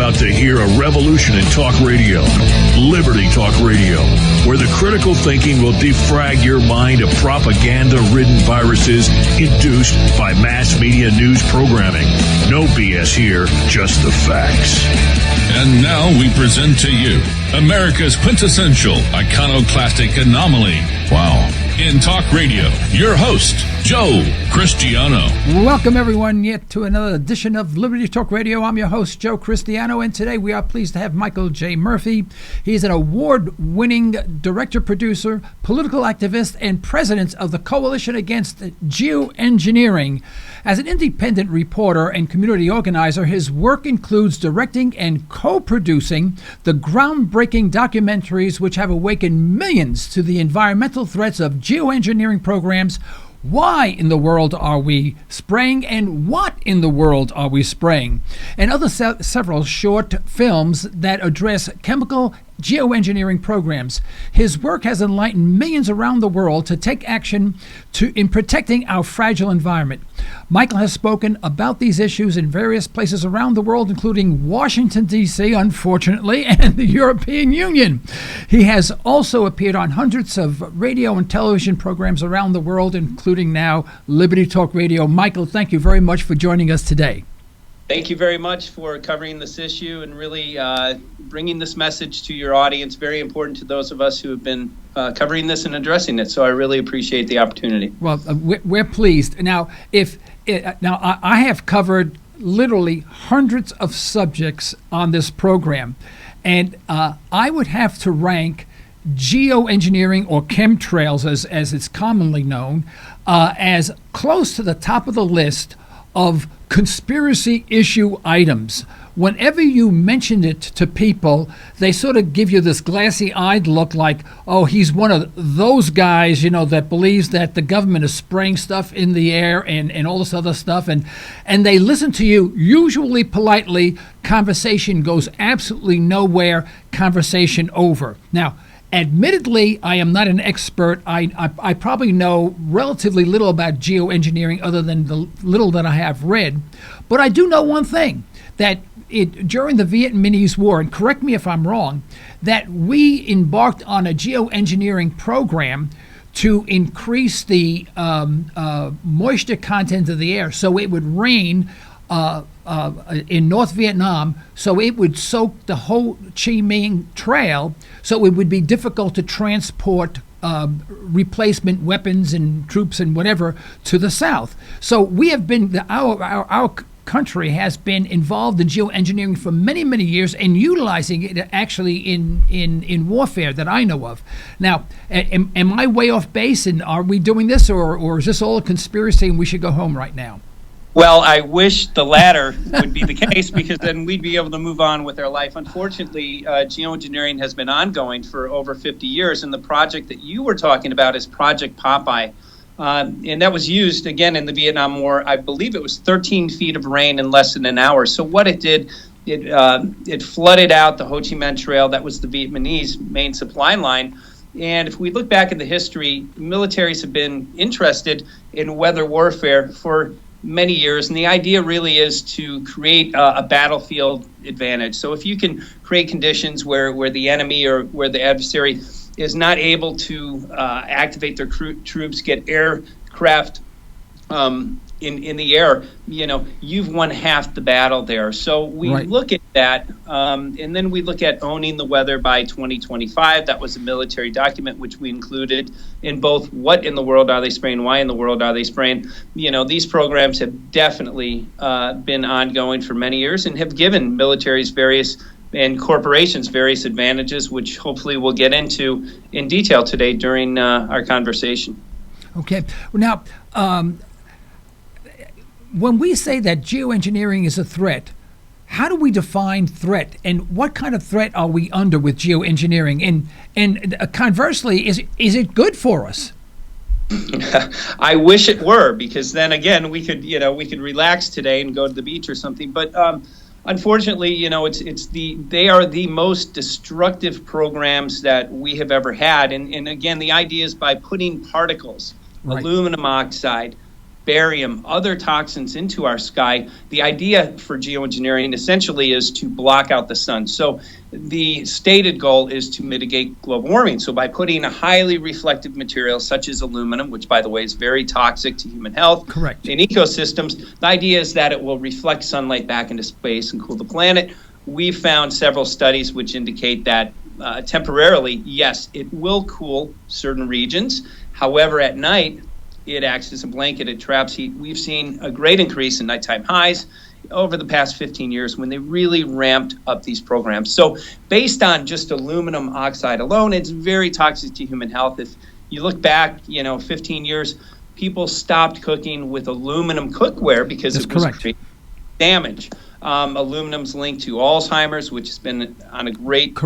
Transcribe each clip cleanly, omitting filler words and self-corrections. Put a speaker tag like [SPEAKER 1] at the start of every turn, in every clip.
[SPEAKER 1] about to hear a revolution in talk radio, Liberty Talk Radio, where the critical thinking will defrag your mind of propaganda-ridden viruses induced by mass media news programming. No BS here, just the facts.
[SPEAKER 2] And now we present to you America's quintessential iconoclastic anomaly. Wow. In talk radio, your host, Joe Cristiano.
[SPEAKER 3] Welcome, everyone, yet to another edition of Liberty Talk Radio. I'm your host, Joe Cristiano, and today we are pleased to have Michael J. Murphy. He's an award-winning director, producer, political activist, and president of the Coalition Against Geoengineering. As an independent reporter and community organizer, his work includes directing and co-producing the groundbreaking documentaries which have awakened millions to the environmental threats of geoengineering programs. Why in the world are we spraying, and what in the world are we spraying? And other several short films that address chemical geoengineering programs. His work has enlightened millions around the world to take action in protecting our fragile environment. Michael has spoken about these issues in various places around the world, including Washington, D.C., unfortunately, and the European Union. He has also appeared on hundreds of radio and television programs around the world, including now Liberty Talk Radio. Michael, thank you very much for joining us today.
[SPEAKER 4] Thank you very much for covering this issue and really bringing this message to your audience. Very important to those of us who have been covering this and addressing it. So I really appreciate the opportunity.
[SPEAKER 3] Well, we're pleased. Now, I have covered literally hundreds of subjects on this program, and I would have to rank geoengineering, or chemtrails as it's commonly known, as close to the top of the list of conspiracy issue items. Whenever you mention it to people, they sort of give you this glassy-eyed look like, oh, he's one of those guys, that believes that the government is spraying stuff in the air and all this other stuff. And they listen to you, usually politely. Conversation goes absolutely nowhere. Conversation over. Now, admittedly, I am not an expert. I probably know relatively little about geoengineering other than the little that I have read. But I do know one thing, that during the Vietnamese War, and correct me if I'm wrong, that we embarked on a geoengineering program to increase the moisture content of the air so it would rain in North Vietnam, so it would soak the Ho Chi Minh Trail, so it would be difficult to transport replacement weapons and troops and whatever to the south. So we have been, our country has been involved in geoengineering for many, many years and utilizing it actually in warfare that I know of. Now, am I way off base, and are we doing this, or is this all a conspiracy and we should go home right now?
[SPEAKER 4] Well, I wish the latter would be the case, because then we'd be able to move on with our life. Unfortunately, geoengineering has been ongoing for over 50 years, and the project that you were talking about is Project Popeye. And that was used, again, in the Vietnam War. I believe it was 13 feet of rain in less than an hour. So what it did, it flooded out the Ho Chi Minh Trail. That was the Vietnamese main supply line. And if we look back at the history, militaries have been interested in weather warfare for many years, and the idea really is to create a battlefield advantage. So if you can create conditions where the enemy or where the adversary is not able to activate their troops, get aircraft in the air, you've won half the battle there. So we look at that, and then we look at owning the weather by 2025. That was a military document which we included in both what in the world are they spraying, why in the world are they spraying. These programs have definitely been ongoing for many years and have given militaries and corporations various advantages, which hopefully we'll get into in detail today during our conversation.
[SPEAKER 3] Okay. Now, when we say that geoengineering is a threat, how do we define threat, and what kind of threat are we under with geoengineering? And conversely, is it good for us?
[SPEAKER 4] I wish it were, because then again we could relax today and go to the beach or something. But unfortunately, they are the most destructive programs that we have ever had. And again, the idea is by putting particles, aluminum oxide, barium, other toxins into our sky. The idea for geoengineering essentially is to block out the sun. So the stated goal is to mitigate global warming. So by putting a highly reflective material such as aluminum, which by the way is very toxic to human health,
[SPEAKER 3] correct,
[SPEAKER 4] in ecosystems, the idea is that it will reflect sunlight back into space and cool the planet. We found several studies which indicate that temporarily, yes, it will cool certain regions. However, at night, it acts as a blanket, it traps heat. We've seen a great increase in nighttime highs over the past 15 years when they really ramped up these programs. So based on just aluminum oxide alone, it's very toxic to human health. If you look back, 15 years, people stopped cooking with aluminum cookware because it was creating damage. Aluminum's linked to Alzheimer's, which has been on a great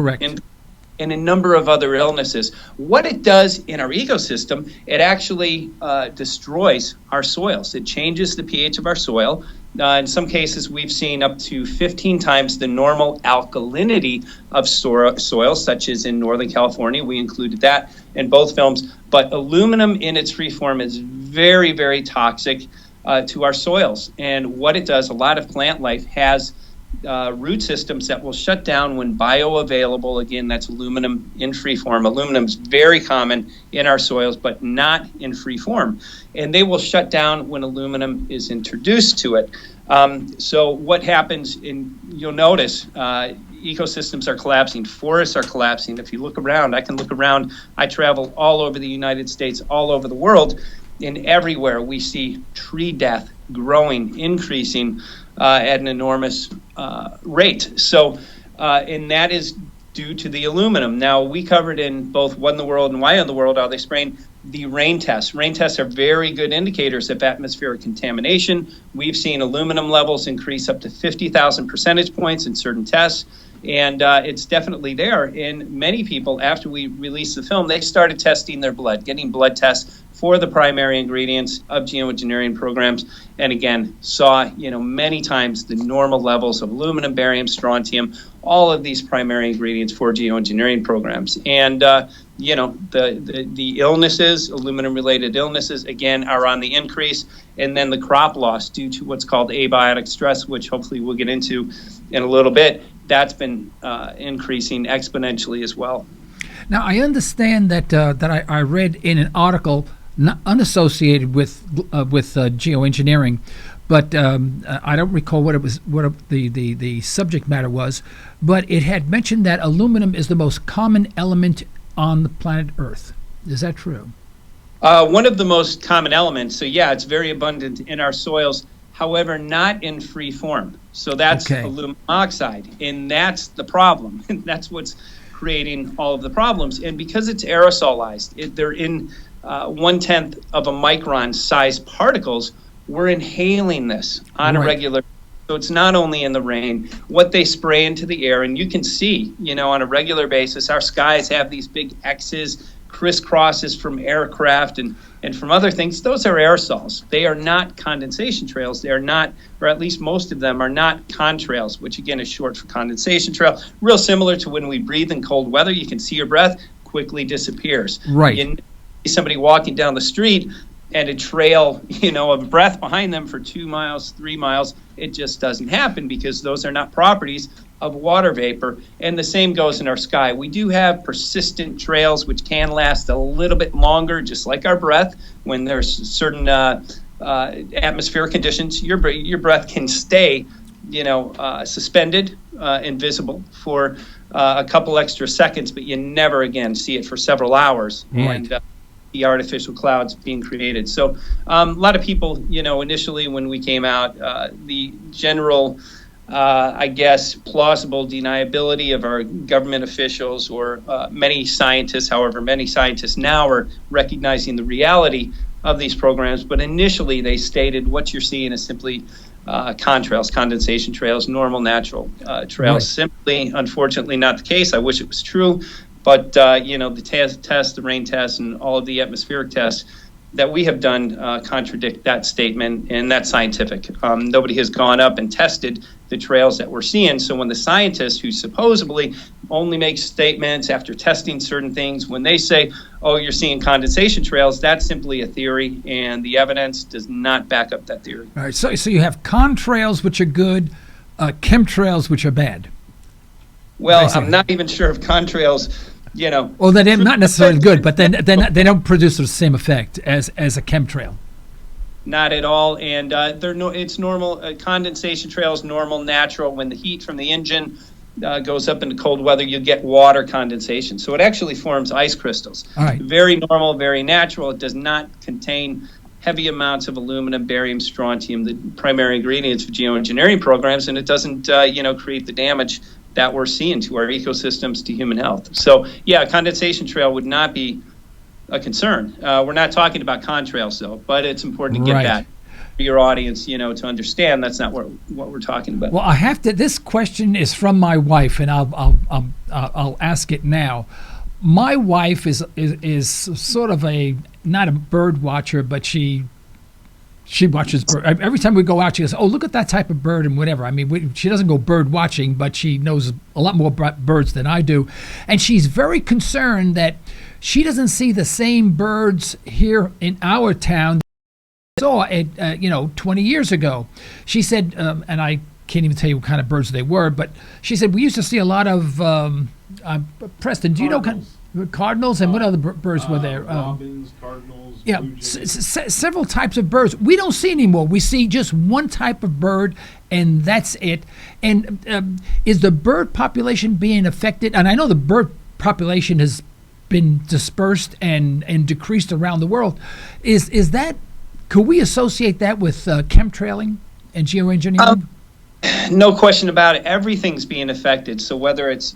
[SPEAKER 4] and a number of other illnesses. What it does in our ecosystem, it actually destroys our soils. It changes the pH of our soil. In some cases, we've seen up to 15 times the normal alkalinity of soils, such as in Northern California. We included that in both films. But aluminum in its free form is very, very toxic to our soils. And what it does, a lot of plant life has root systems that will shut down when bioavailable. Again, that's aluminum in free form. Aluminum is very common in our soils, but not in free form. And they will shut down when aluminum is introduced to it. So what happens, you'll notice, ecosystems are collapsing, forests are collapsing. If you look around, I can look around. I travel all over the United States, all over the world, and everywhere we see tree death growing, increasing at an enormous rate. So, and that is due to the aluminum. Now, we covered in both What in the World and Why in the World Are They Spraying? The rain tests. Rain tests are very good indicators of atmospheric contamination. We've seen aluminum levels increase up to 50,000 percentage points in certain tests. And it's definitely there. And many people, after we released the film, they started testing their blood, getting blood tests for the primary ingredients of geoengineering programs. And again, saw, many times the normal levels of aluminum, barium, strontium, all of these primary ingredients for geoengineering programs. And, the illnesses, aluminum-related illnesses, again, are on the increase. And then the crop loss due to what's called abiotic stress, which hopefully we'll get into in a little bit, that's been increasing exponentially as well.
[SPEAKER 3] Now, I understand that I read in an article not unassociated with geoengineering, but I don't recall what the subject matter was, but it had mentioned that aluminum is the most common element on the planet Earth. Is that true?
[SPEAKER 4] One of the most common elements. So yeah, it's very abundant in our soils. However, not in free form. So that's aluminum oxide, and that's the problem. And that's what's creating all of the problems. And because it's aerosolized, they're in 1/10 of a micron size particles, we're inhaling this on a regular. So it's not only in the rain, what they spray into the air, and you can see, on a regular basis, our skies have these big X's, crisscrosses from aircraft and from other things. Those are aerosols. They are not condensation trails. They are not, or at least most of them are not contrails, which again is short for condensation trail. Real similar to when we breathe in cold weather, you can see your breath quickly disappears.
[SPEAKER 3] Right.
[SPEAKER 4] You see somebody walking down the street and a trail, of breath behind them for 2 miles, 3 miles, it just doesn't happen because those are not properties of water vapor. And the same goes in our sky. We do have persistent trails which can last a little bit longer, just like our breath. When there's certain atmospheric conditions, your breath can stay, suspended, invisible for a couple extra seconds, but you never again see it for several hours.
[SPEAKER 3] Right.
[SPEAKER 4] And the artificial clouds being created. So a lot of people, initially when we came out, the general, plausible deniability of our government officials or many scientists, however, many scientists now are recognizing the reality of these programs. But initially they stated what you're seeing is simply contrails, condensation trails, normal natural trails. Right. Simply, unfortunately, not the case. I wish it was true. But, the test, the rain tests, and all of the atmospheric tests that we have done contradict that statement, and that's scientific. Nobody has gone up and tested the trails that we're seeing. So when the scientists who supposedly only make statements after testing certain things, when they say, oh, you're seeing condensation trails, that's simply a theory, and the evidence does not back up that theory.
[SPEAKER 3] All right, so you have contrails, which are good, chemtrails, which are bad.
[SPEAKER 4] Well,
[SPEAKER 3] Basically.
[SPEAKER 4] I'm not even sure if contrails,
[SPEAKER 3] Well, they're not necessarily good, but then they don't produce the same effect as a chemtrail.
[SPEAKER 4] Not at all, and it's normal. Condensation trail is normal, natural. When the heat from the engine goes up into cold weather, you get water condensation. So it actually forms ice crystals.
[SPEAKER 3] All right.
[SPEAKER 4] Very normal, very natural. It does not contain heavy amounts of aluminum, barium, strontium, the primary ingredients of geoengineering programs, and it doesn't, create the damage that we're seeing to our ecosystems, to human health. So, yeah, a condensation trail would not be a concern. We're not talking about contrails, though, but it's important to get that for your audience, to understand that's not what we're talking about.
[SPEAKER 3] Well, I have to. This question is from my wife, and I'll ask it now. My wife is sort of not a bird watcher, but she watches bird. Every time we go out, she goes, "Oh, look at that type of bird," and whatever. I mean, she doesn't go bird watching, but she knows a lot more birds than I do, and she's very concerned that she doesn't see the same birds here in our town that she saw 20 years ago. She said, and I can't even tell you what kind of birds they were, but she said we used to see a lot of Preston. Do you know cardinals and what other birds were there?
[SPEAKER 5] Robins, cardinals,
[SPEAKER 3] yeah,
[SPEAKER 5] blue jays.
[SPEAKER 3] several types of birds. We don't see anymore. We see just one type of bird, and that's it. And is the bird population being affected? And I know the bird population has been dispersed and decreased around the world. Is that, could we associate that with chemtrailing and geoengineering?
[SPEAKER 4] No question about it. Everything's being affected. So whether it's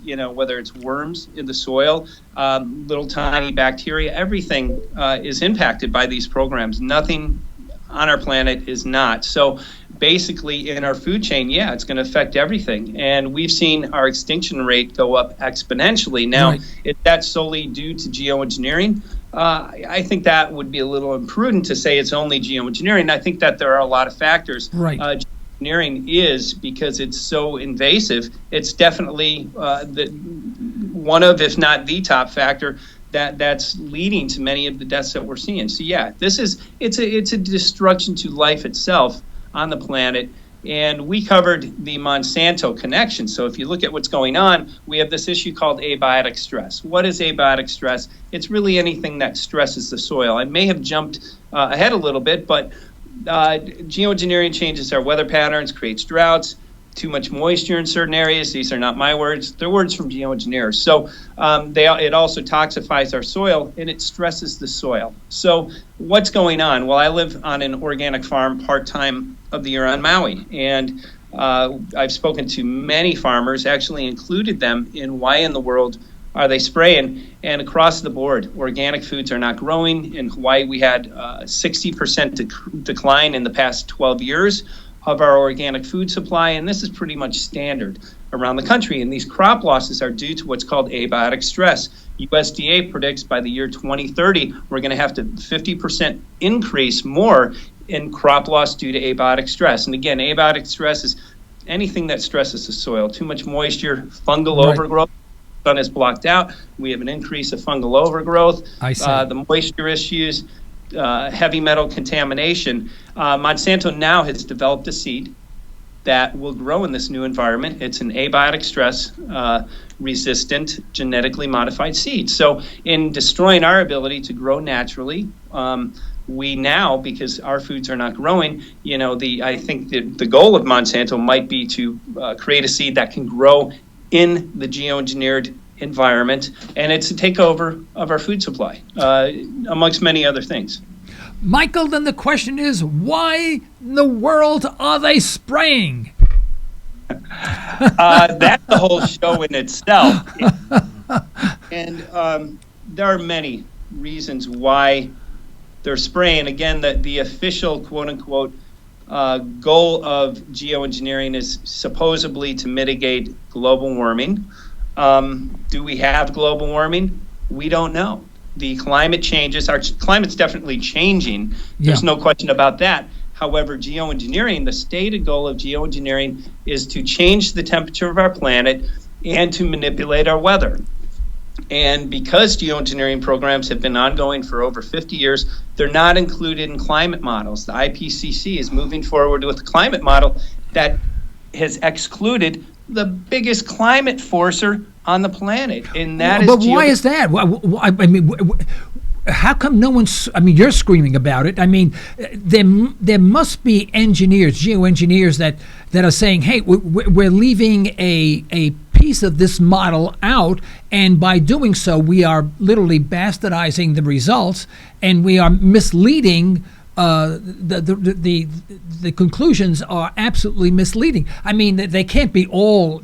[SPEAKER 4] worms in the soil, little tiny bacteria, everything is impacted by these programs. Nothing on our planet is not. So basically in our food chain, yeah, it's going to affect everything. And we've seen our extinction rate go up exponentially. Now,
[SPEAKER 3] Right.
[SPEAKER 4] If that's solely due to geoengineering, I think that would be a little imprudent to say it's only geoengineering. I think that there are a lot of factors.
[SPEAKER 3] Right.
[SPEAKER 4] Geoengineering is, because it's so invasive, it's definitely one of, if not the top factor that's leading to many of the deaths that we're seeing. So yeah, it's a destruction to life itself on the planet. And we covered the Monsanto connection. So if you look at what's going on, we have this issue called abiotic stress. What is abiotic stress? It's really anything that stresses the soil. I may have jumped ahead a little bit, but geoengineering changes our weather patterns, creates droughts, too much moisture in certain areas. These are not my words. They're words from geoengineers. So it also toxifies our soil, and it stresses the soil. So what's going on? Well, I live on an organic farm part-time of the year on Maui, and I've spoken to many farmers, actually included them in why in the world are they spraying, and across the board, organic foods are not growing. In Hawaii, we had 60% decline in the past 12 years of our organic food supply, and this is pretty much standard around the country. And these crop losses are due to what's called abiotic stress. USDA predicts by the year 2030, we're going to have to 50% increase more in crop loss due to abiotic stress. And again, abiotic stress is anything that stresses the soil. Too much moisture, fungal overgrowth. Sun is blocked out. We have an increase of fungal overgrowth.
[SPEAKER 3] I see.
[SPEAKER 4] The moisture issues, heavy metal contamination. Monsanto now has developed a seed that will grow in this new environment. It's an abiotic stress resistant genetically modified seed. So in destroying our ability to grow naturally, we now, because our foods are not growing, I think the goal of Monsanto might be to create a seed that can grow in the geoengineered environment, and it's a takeover of our food supply, amongst many other things.
[SPEAKER 3] Michael, then the question is, why in the world are they spraying?
[SPEAKER 4] That's the whole show in itself. And there are many reasons why they're spraying. Again, the official quote-unquote goal of geoengineering is supposedly to mitigate global warming. Do we have global warming? We don't know. the climate changes. Our climate's definitely changing. There's no question about that. However, geoengineering, the stated goal of geoengineering is to change the temperature of our planet and to manipulate our weather. And because geoengineering programs have been ongoing for over 50 years, they're not included in climate models. The IPCC is moving forward with a climate model that has excluded the biggest climate forcer on the planet, and that is.
[SPEAKER 3] But why is that? I mean, how come no one's? I mean, you're screaming about it. I mean, there must be engineers, geoengineers, that are saying, "Hey, we're leaving a piece of this model out, and by doing so, we are literally bastardizing the results, and we are misleading." The conclusions are absolutely misleading. I mean, they can't be all,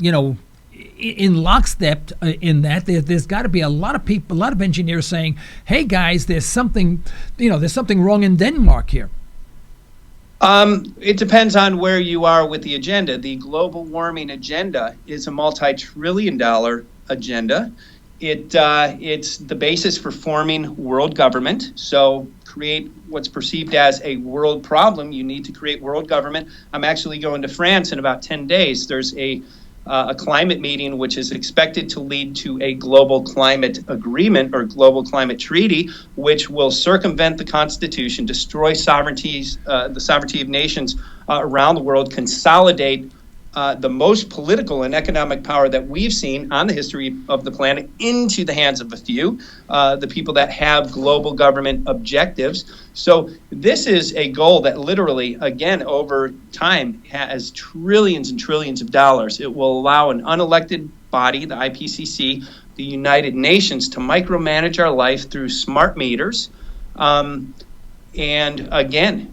[SPEAKER 3] in lockstep in that. There's got to be a lot of people, a lot of engineers saying, "Hey guys, there's something wrong in Denmark here."
[SPEAKER 4] It depends on where you are with the agenda. The global warming agenda is a multi-trillion-dollar agenda. It's the basis for forming world government. So create what's perceived as a world problem. You need to create world government. I'm actually going to France in about 10 days. There's a climate meeting which is expected to lead to a global climate agreement or global climate treaty, which will circumvent the Constitution, destroy the sovereignty of nations around the world, consolidate the most political and economic power that we've seen on the history of the planet into the hands of a few, the people that have global government objectives. So this is a goal that literally, again, over time has trillions and trillions of dollars. It will allow an unelected body, the IPCC, the United Nations, to micromanage our life through smart meters. And again,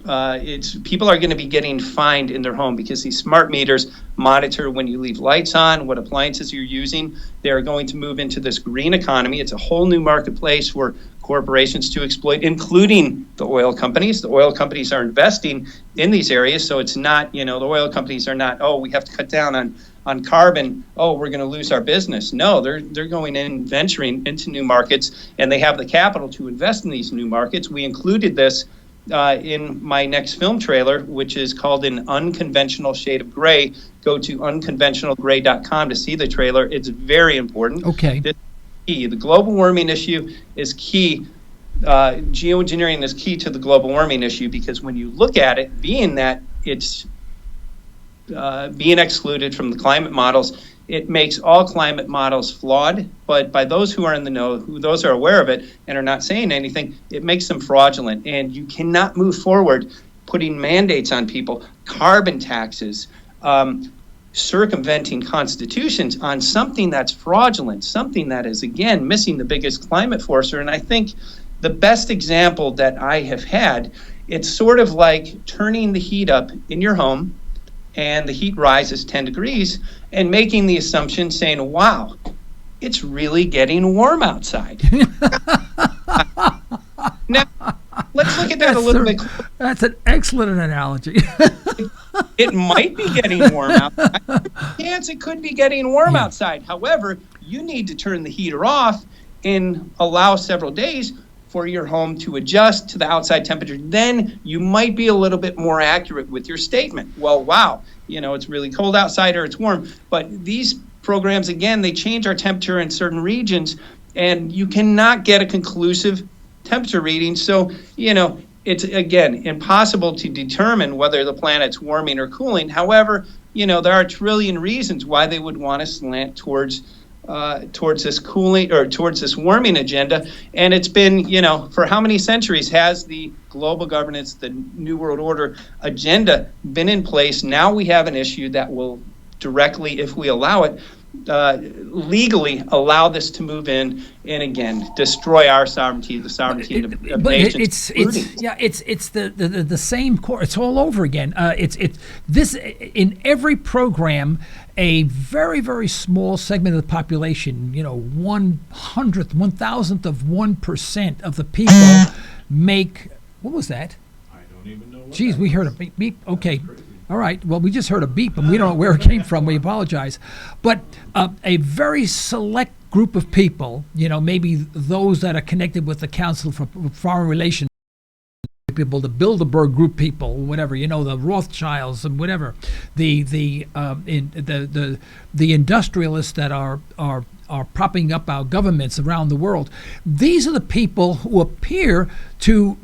[SPEAKER 4] people are going to be getting fined in their home because these smart meters monitor when you leave lights on, what appliances you're using. They're going to move into this green economy. It's a whole new marketplace for corporations to exploit, including the oil companies. The oil companies are investing in these areas, so it's not, the oil companies are not, we have to cut down on carbon, we're going to lose our business. No, they're going in, venturing into new markets, and they have the capital to invest in these new markets. We included this in my next film trailer, which is called An Unconventional Shade of Gray. Go to unconventionalgray.com to see the trailer. It's very important.
[SPEAKER 3] Okay.
[SPEAKER 4] This is key. The global warming issue is key. Geoengineering is key to the global warming issue because when you look at it, being that it's being excluded from the climate models, it makes all climate models flawed. But by those who are in the know, those are aware of it and are not saying anything, it makes them fraudulent. And you cannot move forward putting mandates on people, carbon taxes, circumventing constitutions on something that's fraudulent, something that is, again, missing the biggest climate forcer. And I think the best example that I have had, it's sort of like turning the heat up in your home and the heat rises 10 degrees and making the assumption saying, wow, it's really getting warm outside. Now, let's look at that a little bit.
[SPEAKER 3] That's an excellent analogy.
[SPEAKER 4] It might be getting warm outside. Yes, it could be getting warm outside. However, you need to turn the heater off and allow several days for your home to adjust to the outside temperature. Then you might be a little bit more accurate with your statement. Well, wow, it's really cold outside or it's warm. But these programs, again, they change our temperature in certain regions, and you cannot get a conclusive temperature reading. So, it's, again, impossible to determine whether the planet's warming or cooling. However, there are a trillion reasons why they would want to slant towards this cooling or towards this warming agenda. And it's been, for how many centuries has the global governance, the New World Order agenda been in place? Now we have an issue that will directly, if we allow it, legally allow this to move in and again destroy our sovereignty, the sovereignty of nations.
[SPEAKER 3] It's the same core. It's all over again. It's this in every program. A very, very small segment of the population, 1/100th, 1,000th of 1% of the people make. What was that?
[SPEAKER 2] I don't even know.
[SPEAKER 3] Geez, we heard a beep. Beep. Okay. All right. Well, we just heard a beep, and we don't know where it came from. We apologize. But a very select group of people, maybe those that are connected with the Council for Foreign Relations people, the Bilderberg Group people, whatever, the Rothschilds and whatever, the industrialists that are propping up our governments around the world. These are the people who appear to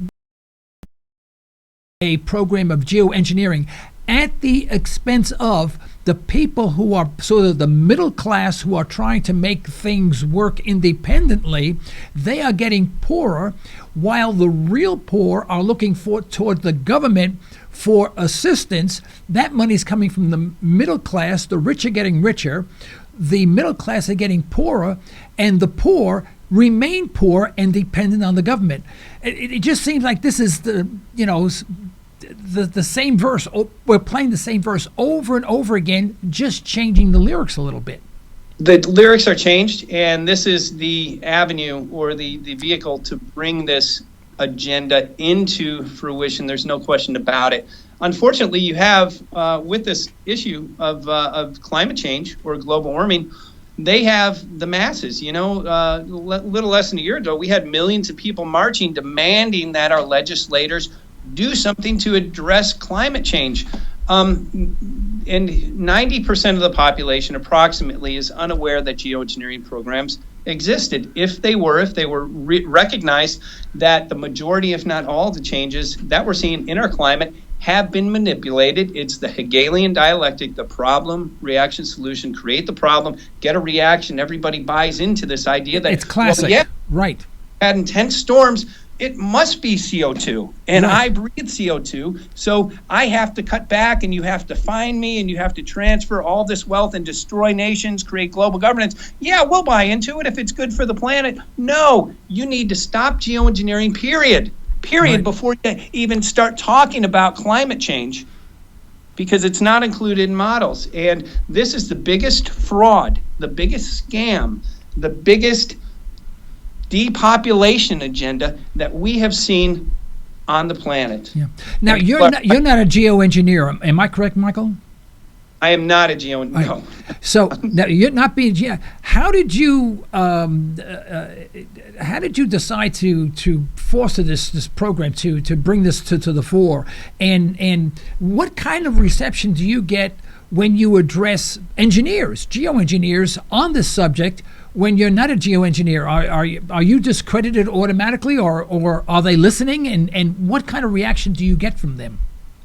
[SPEAKER 3] a program of geoengineering at the expense of the people who are sort of the middle class, who are trying to make things work independently. They are getting poorer, while the real poor are looking toward the government for assistance. That money is coming from the middle class. The rich are getting richer, the middle class are getting poorer, and the poor remain poor and dependent on the government. It just seems like this is the same verse. We're playing the same verse over and over again, just changing the lyrics a little bit.
[SPEAKER 4] The lyrics are changed, and this is the avenue or the vehicle to bring this agenda into fruition. There's no question about it. Unfortunately, you have with this issue of climate change or global warming, they have the masses. Little less than a year ago, we had millions of people marching, demanding that our legislators do something to address climate change. And 90% of the population approximately is unaware that geoengineering programs existed. If they were recognized that the majority, if not all, the changes that we're seeing in our climate have been manipulated. It's the Hegelian dialectic, the problem, reaction, solution, create the problem, get a reaction. Everybody buys into this idea that
[SPEAKER 3] it's classic, right?
[SPEAKER 4] Had intense storms, it must be CO2, and right. I breathe CO2, so I have to cut back, and you have to find me, and you have to transfer all this wealth and destroy nations, create global governance. Yeah, we'll buy into it if it's good for the planet. No, you need to stop geoengineering, period, right. Before you even start talking about climate change, because it's not included in models. And this is the biggest fraud, the biggest scam, the biggest depopulation agenda that we have seen on the planet.
[SPEAKER 3] Yeah. Now, you're not a geoengineer. Am I correct, Michael?
[SPEAKER 4] I am not a geoengineer.
[SPEAKER 3] Right.
[SPEAKER 4] No.
[SPEAKER 3] So now, you're not being how did you decide to foster this program, to bring this to the fore, and what kind of reception do you get when you address geoengineers on this subject? When you're not a geoengineer, are you discredited automatically, or are they listening? And what kind of reaction do you get from them?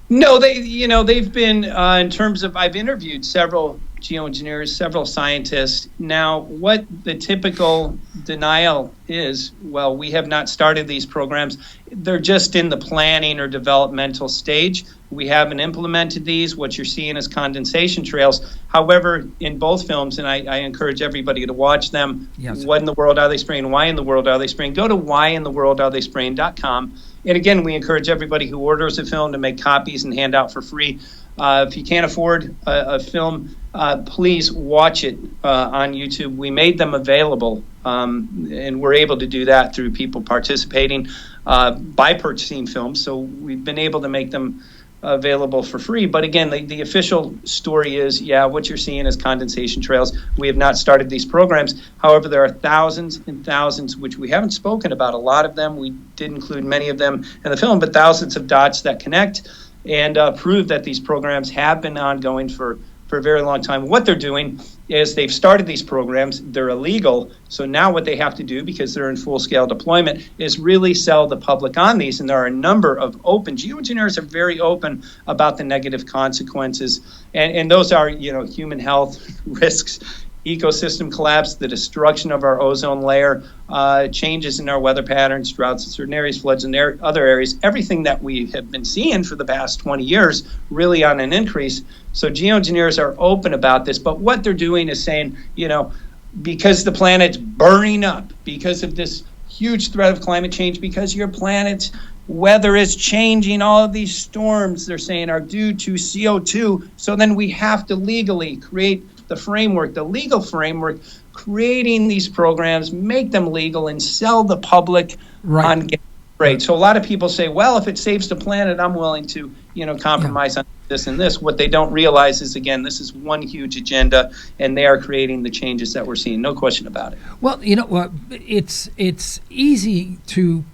[SPEAKER 4] No, they've been in terms of, I've interviewed several geoengineers, several scientists. Now, what the typical denial is, well, we have not started these programs. They're just in the planning or developmental stage. We haven't implemented these. What you're seeing is condensation trails. However, in both films, and I encourage everybody to watch them, yes. What in the world are they spraying? Why in the world are they spraying? Go to whyintheworldarethayspraying.com. And again, we encourage everybody who orders a film to make copies and hand out for free. If you can't afford a film, please watch it on YouTube. We made them available, and we're able to do that through people participating by purchasing films. So we've been able to make them available for free. But again, the official story is, what you're seeing is condensation trails. We have not started these programs. However, there are thousands and thousands, which we haven't spoken about. A lot of them, we did include many of them in the film, but thousands of dots that connect and prove that these programs have been ongoing for a very long time. What they're doing is they've started these programs. They're illegal. So now what they have to do, because they're in full-scale deployment, is really sell the public on these. And there are a number of geoengineers are very open about the negative consequences. And those are, human health risks, ecosystem collapse, the destruction of our ozone layer, changes in our weather patterns, droughts in certain areas, floods in other areas, everything that we have been seeing for the past 20 years, really on an increase. So geoengineers are open about this, but what they're doing is saying, because the planet's burning up, because of this huge threat of climate change, because your planet's weather is changing, all of these storms, they're saying, are due to CO2. So then we have to legally create the legal framework, creating these programs, make them legal, and sell the public on getting sprayed. So a lot of people say, well, if it saves the planet, I'm willing to, compromise on this and this. What they don't realize is, again, this is one huge agenda, and they are creating the changes that we're seeing. No question about it.
[SPEAKER 3] Well, it's easy to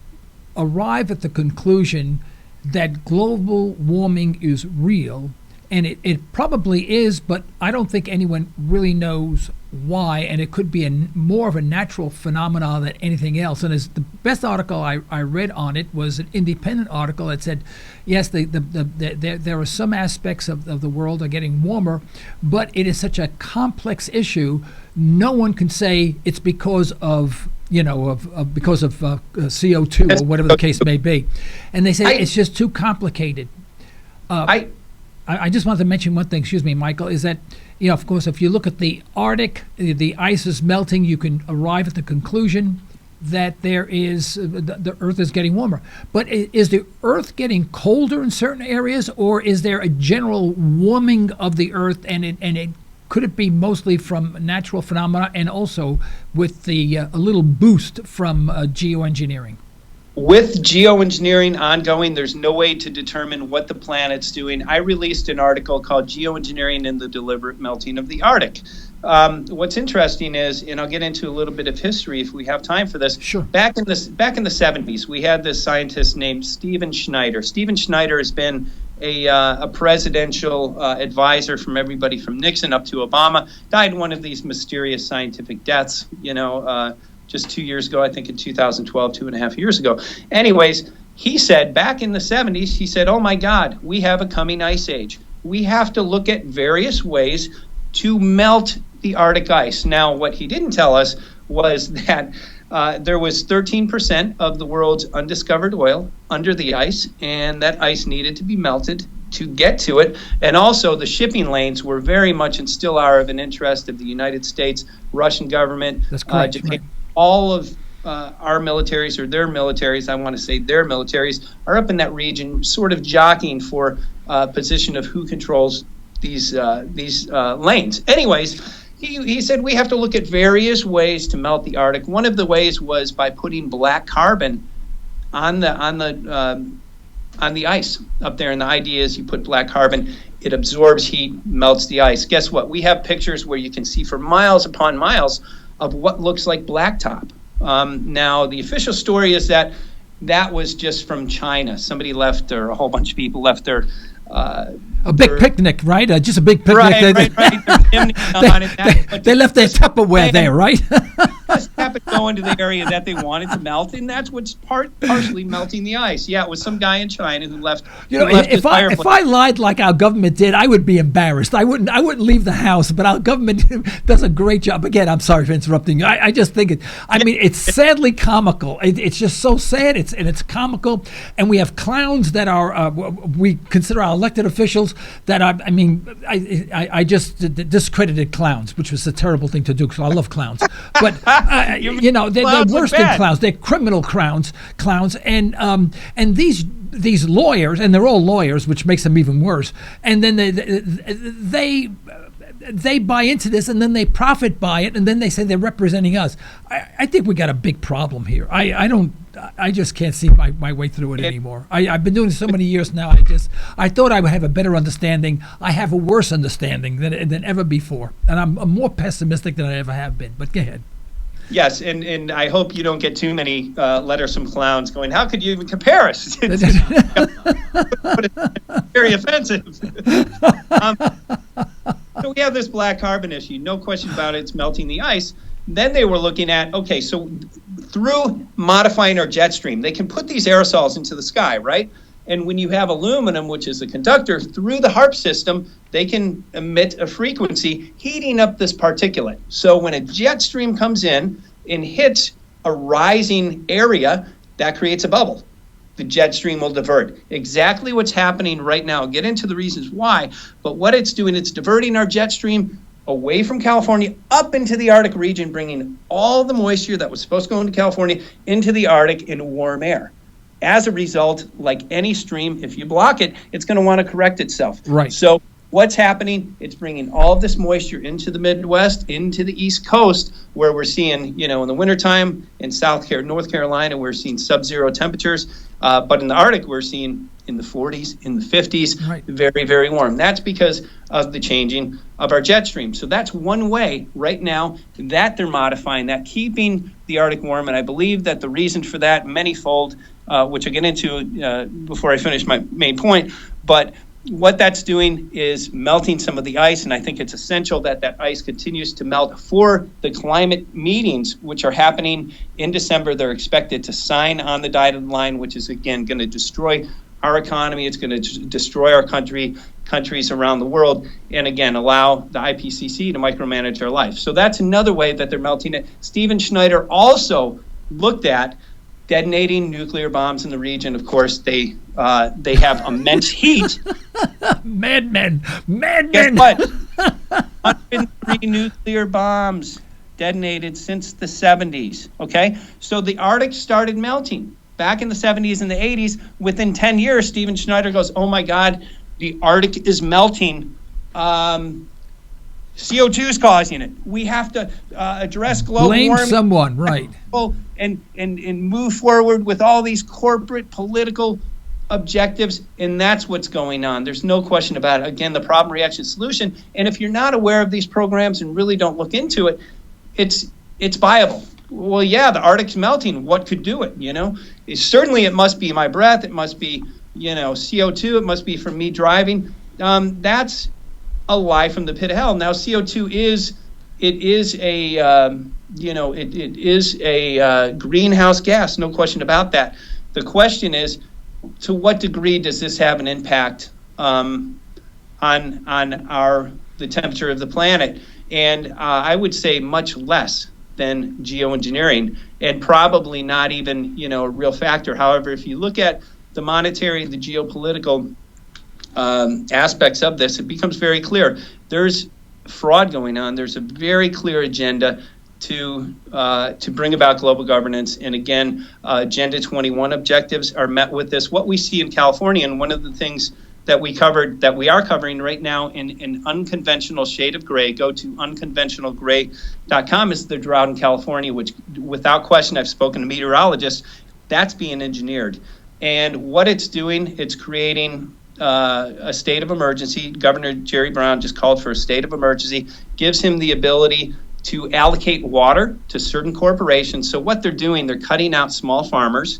[SPEAKER 3] arrive at the conclusion that global warming is real, and it probably is, but I don't think anyone really knows why, and it could be more of a natural phenomenon than anything else. And as the best article I read on it was an independent article that said, yes, there are some aspects of the world are getting warmer, but it is such a complex issue, no one can say it's because of CO2 or whatever the case may be. And they say it's just too complicated. I just wanted to mention one thing, excuse me, Michael, is that, of course, if you look at the Arctic, the ice is melting, you can arrive at the conclusion that there is, the Earth is getting warmer. But is the Earth getting colder in certain areas, or is there a general warming of the Earth, and could it be mostly from natural phenomena and also with a little boost from geoengineering?
[SPEAKER 4] With geoengineering ongoing, there's no way to determine what the planet's doing. I released an article called Geoengineering and the Deliberate Melting of the Arctic. What's interesting is, and I'll get into a little bit of history if we have time for this.
[SPEAKER 3] Sure.
[SPEAKER 4] Back in the 70s, we had this scientist named Stephen Schneider. Stephen Schneider has been a presidential advisor from everybody from Nixon up to Obama. Died one of these mysterious scientific deaths, just 2 years ago, I think in 2012, 2.5 years ago. Anyways, he said back in the 70s, he said, oh my God, we have a coming ice age. We have to look at various ways to melt the Arctic ice. Now, what he didn't tell us was that there was 13% of the world's undiscovered oil under the ice, and that ice needed to be melted to get to it. And also the shipping lanes were very much and still are of an interest of the United States, Russian government,
[SPEAKER 3] That's correct,
[SPEAKER 4] Japan.
[SPEAKER 3] right.
[SPEAKER 4] All of our militaries, or their militaries, I want to say their militaries, are up in that region sort of jockeying for position of who controls these lanes. Anyways, he said we have to look at various ways to melt the Arctic. One of the ways was by putting black carbon on the ice up there. And the idea is you put black carbon, it absorbs heat, melts the ice. Guess what? We have pictures where you can see for miles upon miles of what looks like blacktop. Now, the official story is that was just from China. Somebody left, or a whole bunch of people left their
[SPEAKER 3] a big picnic, right? Just a big picnic.
[SPEAKER 4] Right.
[SPEAKER 3] They left their Tupperware there, right?
[SPEAKER 4] Just happened to go into the area that they wanted to melt, and that's what's partially melting the ice. Yeah, it was some guy in China who left.
[SPEAKER 3] If I lied like our government did, I would be embarrassed. I wouldn't leave the house. But our government does a great job. Again, I'm sorry for interrupting you. I just think it's sadly comical. It's just so sad. It's comical, and we have clowns that are we consider our elected officials that are. I just discredited clowns, which was a terrible thing to do because I love clowns, but. They're worse than clowns. They're criminal clowns, and these lawyers, and they're all lawyers, which makes them even worse. And then they buy into this, and then they profit by it, and then they say they're representing us. I think we got a big problem here. I just can't see my way through it anymore. I've been doing it so many years now. I thought I would have a better understanding. I have a worse understanding than ever before, and I'm more pessimistic than I ever have been. But go ahead.
[SPEAKER 4] Yes, and I hope you don't get too many letters from clowns going, how could you even compare us? It's very offensive. So we have this black carbon issue, no question about it, it's melting the ice. Then they were looking at, okay, so through modifying our jet stream, they can put these aerosols into the sky, right? And when you have aluminum, which is a conductor, through the HAARP system, they can emit a frequency heating up this particulate. So when a jet stream comes in and hits a rising area, that creates a bubble. The jet stream will divert. Exactly what's happening right now. I'll get into the reasons why, but what it's doing, it's diverting our jet stream away from California up into the Arctic region, bringing all the moisture that was supposed to go into California into the Arctic in warm air. As a result, like any stream, if you block it, it's going to want to correct itself.
[SPEAKER 3] Right.
[SPEAKER 4] So what's happening? It's bringing all of this moisture into the Midwest, into the East Coast, where we're seeing, in the wintertime in North Carolina, we're seeing sub-zero temperatures. But in the Arctic, we're seeing in the 40s, in the 50s,
[SPEAKER 3] right.
[SPEAKER 4] Very, very warm. That's because of the changing of our jet stream. So that's one way right now that they're modifying that, keeping the Arctic warm. And I believe that the reason for that, manyfold, which I'll get into before I finish my main point. But what that's doing is melting some of the ice, and I think it's essential that that ice continues to melt for the climate meetings, which are happening in December. They're expected to sign on the dotted line, which is, again, going to destroy our economy. It's going to destroy our countries around the world, and, again, allow the IPCC to micromanage our life. So that's another way that they're melting it. Stephen Schneider also looked at detonating nuclear bombs in the region. Of course, they have immense heat.
[SPEAKER 3] Madmen.
[SPEAKER 4] Guess what? 103 nuclear bombs detonated since the 70s. Okay, so the Arctic started melting back in the 70s and the 80s. Within 10 years, Stephen Schneider goes, "Oh my God, the Arctic is melting. CO2 is causing it. We have to address global warming.
[SPEAKER 3] Blame someone, right?
[SPEAKER 4] And move forward with all these corporate political objectives, and that's what's going on. There's no question about it. Again, the problem, reaction, solution. And if you're not aware of these programs and really don't look into it, it's viable. Well, yeah, the Arctic's melting. What could do it? Certainly it must be my breath. It must be CO2. It must be from me driving. That's a lie from the pit of hell. Now, CO2 is a greenhouse gas, no question about that. The question is, to what degree does this have an impact on the temperature of the planet? And I would say much less than geoengineering, and probably not even a real factor. However, if you look at the monetary, the geopolitical aspects of this, it becomes very clear. There's fraud going on. There's a very clear agenda to bring about global governance. And again, Agenda 21 objectives are met with this. What we see in California, and one of the things that we are covering right now in unconventional shade of gray, go to unconventionalgray.com, is the drought in California, which without question, I've spoken to meteorologists, that's being engineered. And what it's doing, it's creating a state of emergency. Governor Jerry Brown just called for a state of emergency, gives him the ability to allocate water to certain corporations. So what they're doing, they're cutting out small farmers,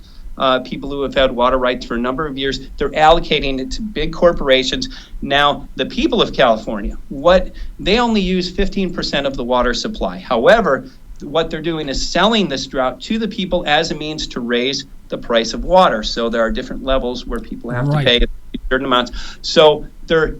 [SPEAKER 4] people who have had water rights for a number of years. They're allocating it to big corporations. Now, the people of California, they only use 15% of the water supply. However, what they're doing is selling this drought to the people as a means to raise the price of water. So there are different levels where people have to pay certain amounts. So they're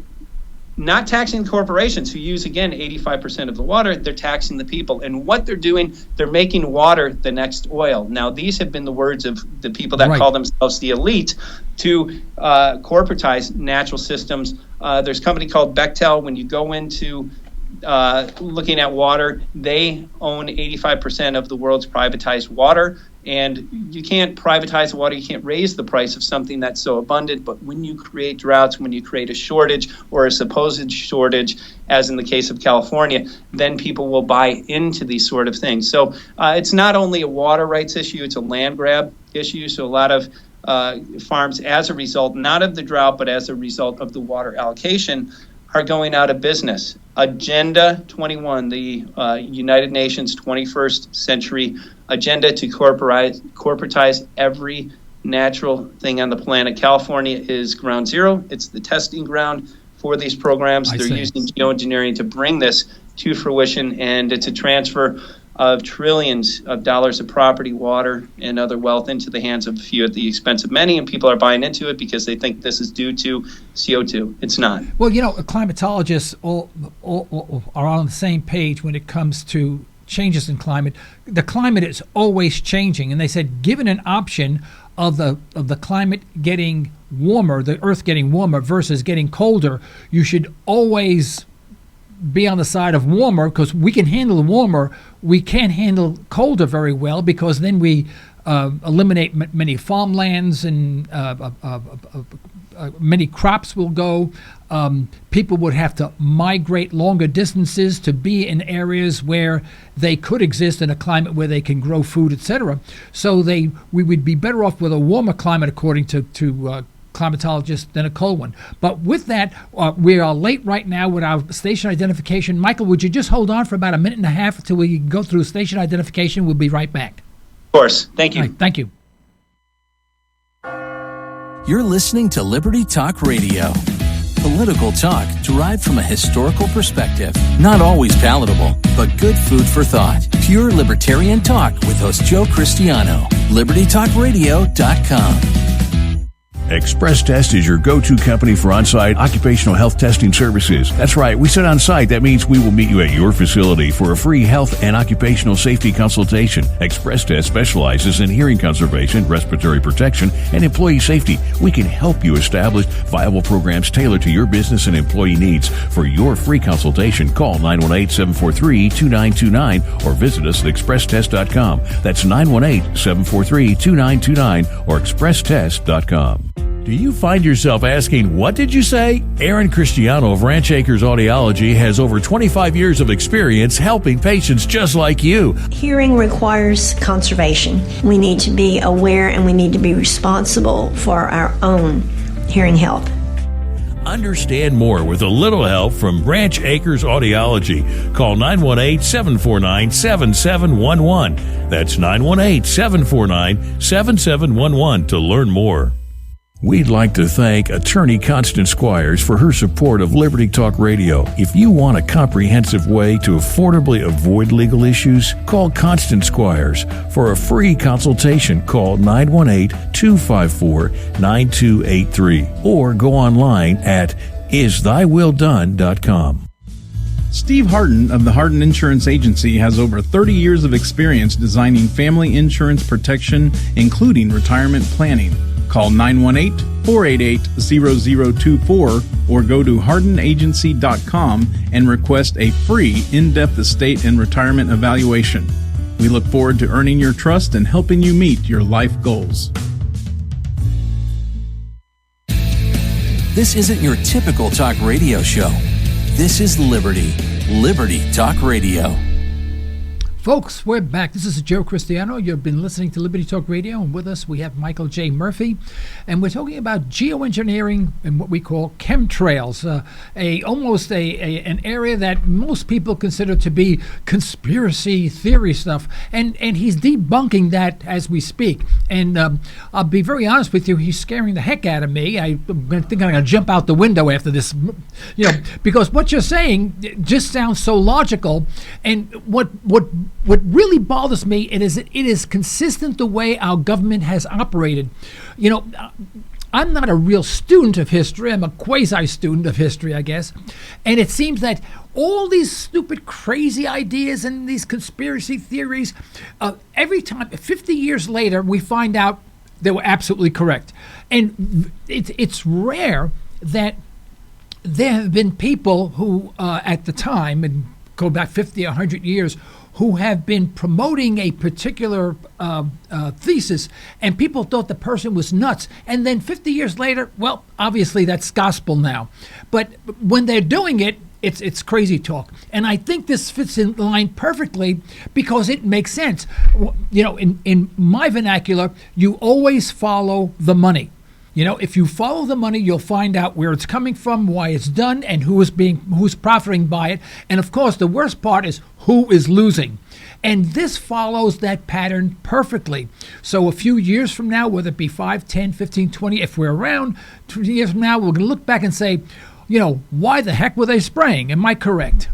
[SPEAKER 4] not taxing the corporations who use, again, 85% of the water. They're taxing the people. And what they're doing, they're making water the next oil. Now, these have been the words of the people that call themselves the elite to corporatize natural systems. There's a company called Bechtel. When you go into looking at water, they own 85% of the world's privatized water. And you can't privatize water, you can't raise the price of something that's so abundant. But when you create droughts, when you create a shortage or a supposed shortage, as in the case of California, then people will buy into these sort of things. So it's not only a water rights issue, it's a land grab issue. So a lot of farms, as a result, not of the drought, but as a result of the water allocation, are going out of business. Agenda 21, the United Nations 21st century agenda to corporatize every natural thing on the planet. California is ground zero. It's the testing ground for these programs. They're using geoengineering to bring this to fruition, and it's a transfer of trillions of dollars of property, water, and other wealth into the hands of a few at the expense of many, and people are buying into it because they think this is due to CO2. It's not.
[SPEAKER 3] Well, climatologists all are on the same page when it comes to changes in climate. The climate is always changing, and they said, given an option of the climate getting warmer, the Earth getting warmer versus getting colder, you should always be on the side of warmer, because we can handle warmer. We can't handle colder very well, because then we eliminate many farmlands and many crops will go. People would have to migrate longer distances to be in areas where they could exist in a climate where they can grow food, etc. So we would be better off with a warmer climate, according to climatologists, than a cold one. But with that, we are late right now with our station identification. Michael, would you just hold on for about a minute and a half until we go through station identification? We'll be right back.
[SPEAKER 4] Of course. Thank you.
[SPEAKER 3] All right, thank you.
[SPEAKER 5] You're listening to Liberty Talk Radio. Political talk derived from a historical perspective. Not always palatable, but good food for thought. Pure libertarian talk with host Joe Cristiano. LibertyTalkRadio.com.
[SPEAKER 1] Express Test is your go-to company for on-site occupational health testing services. That's right, we said on-site. That means we will meet you at your facility for a free health and occupational safety consultation. Express Test specializes in hearing conservation, respiratory protection, and employee safety. We can help you establish viable programs tailored to your business and employee needs. For your free consultation, call 918-743-2929 or visit us at expresstest.com. That's 918-743-2929 or expresstest.com. Do you find yourself asking, what did you say? Aaron Cristiano of Ranch Acres Audiology has over 25 years of experience helping patients just like you.
[SPEAKER 6] Hearing requires conservation. We need to be aware and we need to be responsible for our own hearing health.
[SPEAKER 1] Understand more with a little help from Ranch Acres Audiology. Call 918-749-7711. That's 918-749-7711 to learn more. We'd like to thank attorney Constance Squires for her support of Liberty Talk Radio. If you want a comprehensive way to affordably avoid legal issues, call Constance Squires. For a free consultation, call 918-254-9283 or go online at isthyWillDone.com.
[SPEAKER 7] Steve Harden of the Harden Insurance Agency has over 30 years of experience designing family insurance protection, including retirement planning. Call 918-488-0024 or go to hardenagency.com and request a free in-depth estate and retirement evaluation. We look forward to earning your trust and helping you meet your life goals.
[SPEAKER 5] This isn't your typical talk radio show. This is Liberty. Liberty Talk Radio.
[SPEAKER 3] Folks, we're back. This is Joe Cristiano. You've been listening to Liberty Talk Radio, and with us we have Michael J. Murphy, and we're talking about geoengineering and what we call chemtrails, an area that most people consider to be conspiracy theory stuff, and he's debunking that as we speak. And I'll be very honest with you, he's scaring the heck out of me. I think I'm going to jump out the window after this, because what you're saying just sounds so logical, and what really bothers me it is consistent the way our government has operated. I'm not a real student of history. I'm a quasi-student of history, I guess. And it seems that all these stupid, crazy ideas and these conspiracy theories, every time, 50 years later, we find out they were absolutely correct. And it's rare that there have been people who, at the time, and go back 50 or 100 years, who have been promoting a particular thesis, and people thought the person was nuts. And then 50 years later, well, obviously that's gospel now. But when they're doing it, it's crazy talk. And I think this fits in line perfectly because it makes sense. In my vernacular, you always follow the money. If you follow the money, you'll find out where it's coming from, why it's done, and who's profiting by it. And of course, the worst part is who is losing. And this follows that pattern perfectly. So a few years from now, whether it be 5, 10, 15, 20, if we're around 20 years from now, we're going to look back and say, why the heck were they spraying? Am I correct?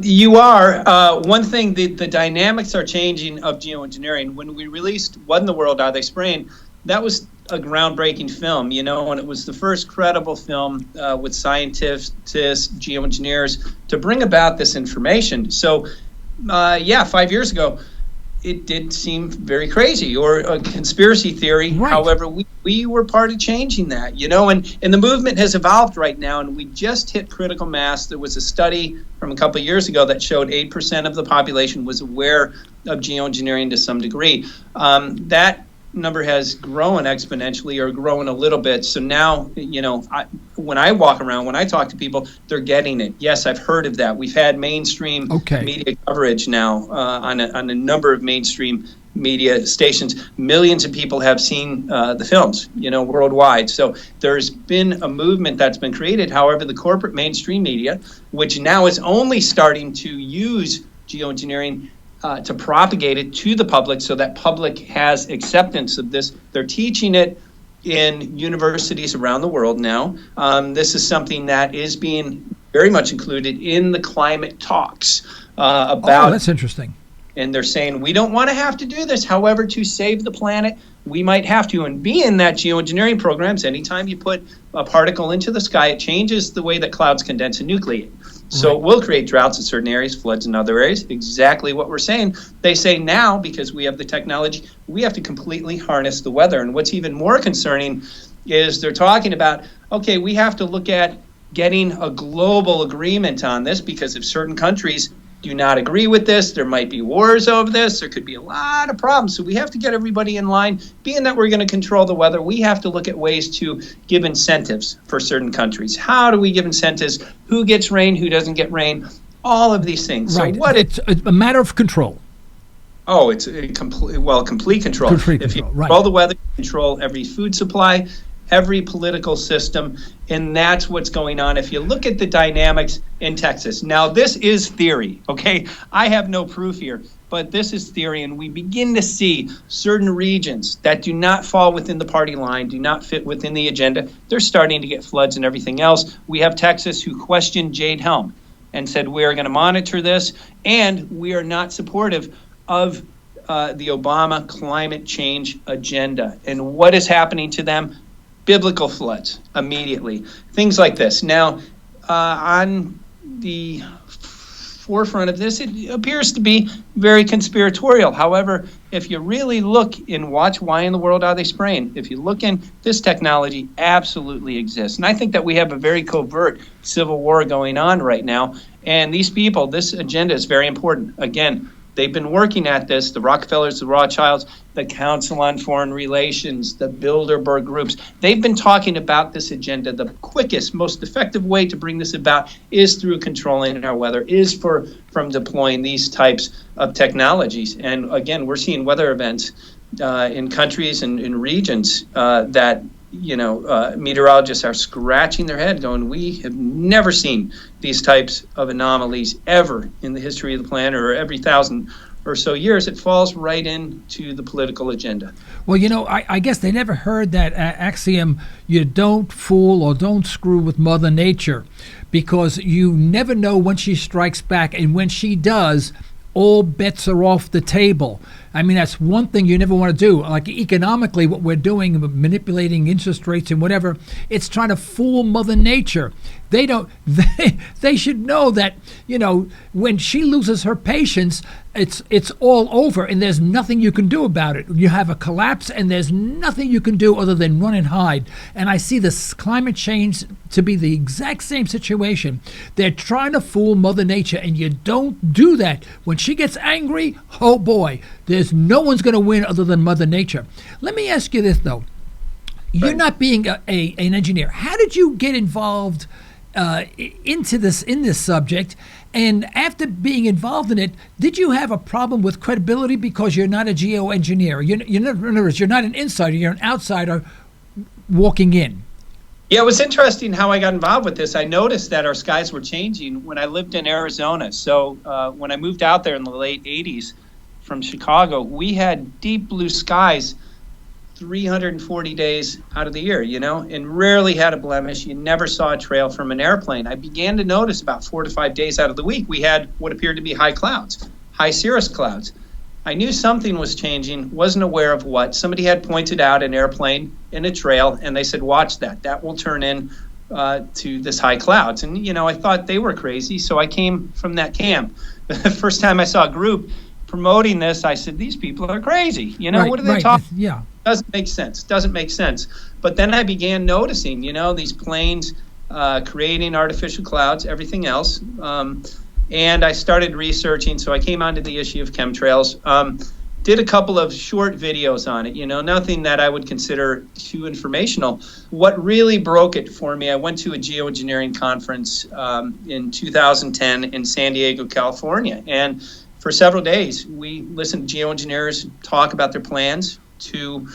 [SPEAKER 4] You are. One thing, the dynamics are changing of geoengineering. When we released What in the World Are They Spraying? That was a groundbreaking film, and it was the first credible film with scientists, geoengineers, to bring about this information. So, 5 years ago, it did seem very crazy or a conspiracy theory. Right. However, we were part of changing that, and the movement has evolved right now, and we just hit critical mass. There was a study from a couple of years ago that showed 8% of the population was aware of geoengineering to some degree. That number has grown exponentially or grown a little bit. So now, when I walk around, when I talk to people, they're getting it. Yes, I've heard of that. We've had mainstream media coverage now on a number of mainstream media stations. Millions of people have seen the films, worldwide. So there's been a movement that's been created. However, the corporate mainstream media, which now is only starting to use geoengineering to propagate it to the public so that public has acceptance of this. They're teaching it in universities around the world now. This is something that is being very much included in the climate talks about.
[SPEAKER 3] Oh, that's interesting.
[SPEAKER 4] And they're saying, we don't want to have to do this. However, to save the planet, we might have to. And be in that geoengineering programs, anytime you put a particle into the sky, it changes the way that clouds condense and nucleate. So it will create droughts in certain areas, floods in other areas, exactly what we're saying. They say now, because we have the technology, we have to completely harness the weather. And what's even more concerning is they're talking about, okay, we have to look at getting a global agreement on this, because if certain countries do not agree with this, there might be wars over this, there could be a lot of problems. So we have to get everybody in line. Being that we're going to control the weather, we have to look at ways to give incentives for certain countries. How do we give incentives? Who gets rain, who doesn't get rain? All of these things.
[SPEAKER 3] Right.
[SPEAKER 4] So
[SPEAKER 3] it's a matter of control.
[SPEAKER 4] Oh, it's complete control.
[SPEAKER 3] Complete
[SPEAKER 4] If you
[SPEAKER 3] control,
[SPEAKER 4] control the weather, control every food supply, every political system, and that's what's going on. If you look at the dynamics in Texas, now this is theory, okay? I have no proof here, but this is theory, and we begin to see certain regions that do not fall within the party line, do not fit within the agenda. They're starting to get floods and everything else. We have Texas who questioned Jade Helm and said, we are going to monitor this, and we are not supportive of the Obama climate change agenda. And what is happening to them? Biblical floods immediately, things like this. Now, on the forefront of this, it appears to be very conspiratorial. However, if you really look and watch why in the world are they spraying, if you look in, this technology absolutely exists. And I think that we have a very covert civil war going on right now. And these people, this agenda is very important. Again, they've been working at this, the Rockefellers, the Rothschilds, the Council on Foreign Relations, the Bilderberg groups. They've been talking about this agenda. The quickest, most effective way to bring this about is through controlling our weather, is from deploying these types of technologies. And again, we're seeing weather events in countries and in regions that meteorologists are scratching their head going, we have never seen these types of anomalies ever in the history of the planet, or every 1,000 or so years. It falls right into the political agenda.
[SPEAKER 3] Well, I guess they never heard that axiom, you don't fool or don't screw with Mother Nature, because you never know when she strikes back, and when she does, all bets are off the table. I mean, that's one thing you never want to do. Like economically, what we're doing, manipulating interest rates and whatever, it's trying to fool Mother Nature. They should know that, when she loses her patience, it's all over, and there's nothing you can do about it. You have a collapse, and there's nothing you can do other than run and hide. And I see this climate change to be the exact same situation. They're trying to fool Mother Nature, and you don't do that. When she gets angry, oh boy, there's no one's going to win other than Mother Nature. Let me ask you this, though. You're not being an engineer. How did you get involved in this subject? And after being involved in it, did you have a problem with credibility because you're not a geoengineer? In other words, you're not an insider, you're an outsider walking in.
[SPEAKER 4] Yeah, it was interesting how I got involved with this. I noticed that our skies were changing when I lived in Arizona. So when I moved out there in the late 80s from Chicago, we had deep blue skies 340 days out of the year, and rarely had a blemish. You never saw a trail from an airplane. I began to notice about 4 to 5 days out of the week, we had what appeared to be high clouds, high cirrus clouds. I knew something was changing, wasn't aware of what. Somebody had pointed out an airplane in a trail, and they said, watch that. That will turn in to this high clouds. And, I thought they were crazy, so I came from that camp. The first time I saw a group promoting this, I said, these people are crazy. What are they talking about?
[SPEAKER 3] Yeah.
[SPEAKER 4] Doesn't make sense. But then I began noticing, these planes creating artificial clouds, everything else. And I started researching. So I came onto the issue of chemtrails. did a couple of short videos on it, nothing that I would consider too informational. What really broke it for me, I went to a geoengineering conference in 2010 in San Diego, California. And for several days, we listened to geoengineers talk about their plans to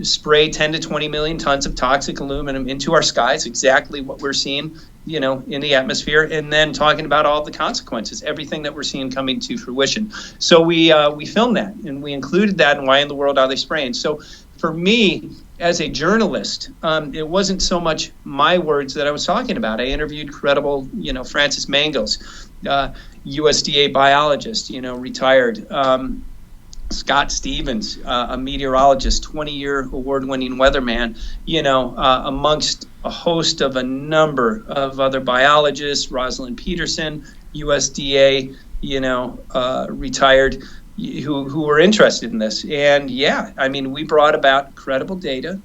[SPEAKER 4] spray 10 to 20 million tons of toxic aluminum into our skies, exactly what we're seeing, in the atmosphere, and then talking about all the consequences, everything that we're seeing coming to fruition. So we filmed that, and we included that in Why in the World Are They Spraying? So for me, as a journalist, it wasn't so much my words that I was talking about. I interviewed credible, Francis Mangels, USDA biologist, retired, Scott Stevens, a meteorologist, 20-year award-winning weatherman, amongst a host of a number of other biologists, Rosalind Peterson, USDA, retired, who were interested in this. And we brought about credible data,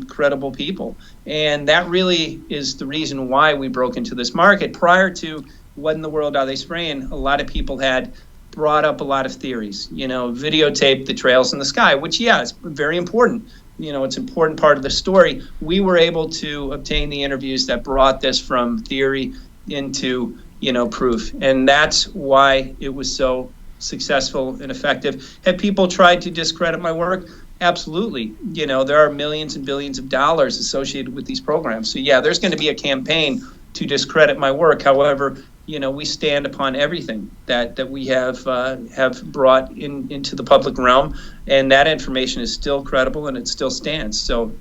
[SPEAKER 4] credible people. And that really is the reason why we broke into this market. Prior to What in the World Are They Spraying, a lot of people had brought up a lot of theories, videotape the trails in the sky, which, is very important. It's an important part of the story. We were able to obtain the interviews that brought this from theory into, proof. And that's why it was so successful and effective. Have people tried to discredit my work? Absolutely. There are millions and billions of dollars associated with these programs. So, there's going to be a campaign to discredit my work. However, we stand upon everything that we have brought into the public realm, and that information is still credible and it still stands. So,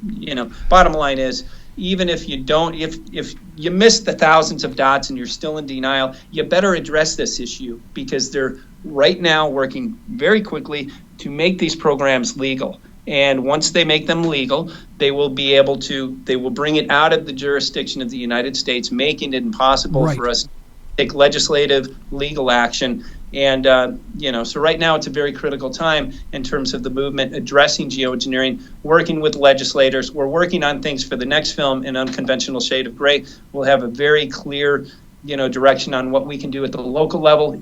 [SPEAKER 4] bottom line is, even if you don't, if you miss the thousands of dots and you're still in denial, you better address this issue, because they're right now working very quickly to make these programs legal. And once they make them legal, they will bring it out of the jurisdiction of the United States, making it impossible for us to take legislative, legal action. And, so right now it's a very critical time in terms of the movement addressing geoengineering, working with legislators. We're working on things for the next film, An Unconventional Shade of Gray. We'll have a very clear, direction on what we can do at the local level,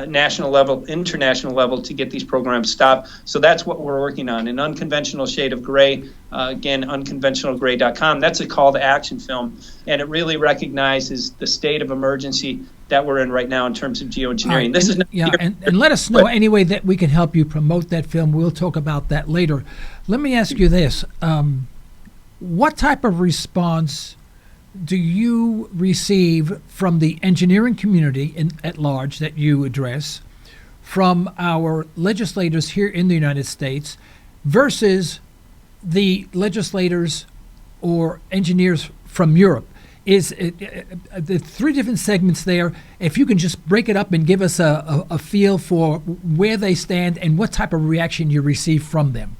[SPEAKER 4] national level, international level to get these programs stopped. So that's what we're working on. An Unconventional Shade of Gray, again, unconventionalgray.com. That's a call to action film, and it really recognizes the state of emergency that we're in right now in terms of geoengineering.
[SPEAKER 3] And let us know any way that we can help you promote that film. We'll talk about that later. Let me ask you this. What type of response do you receive from the engineering community at large that you address, from our legislators here in the United States versus the legislators or engineers from Europe? Is the three different segments there? If you can just break it up and give us a feel for where they stand and what type of reaction you receive from them.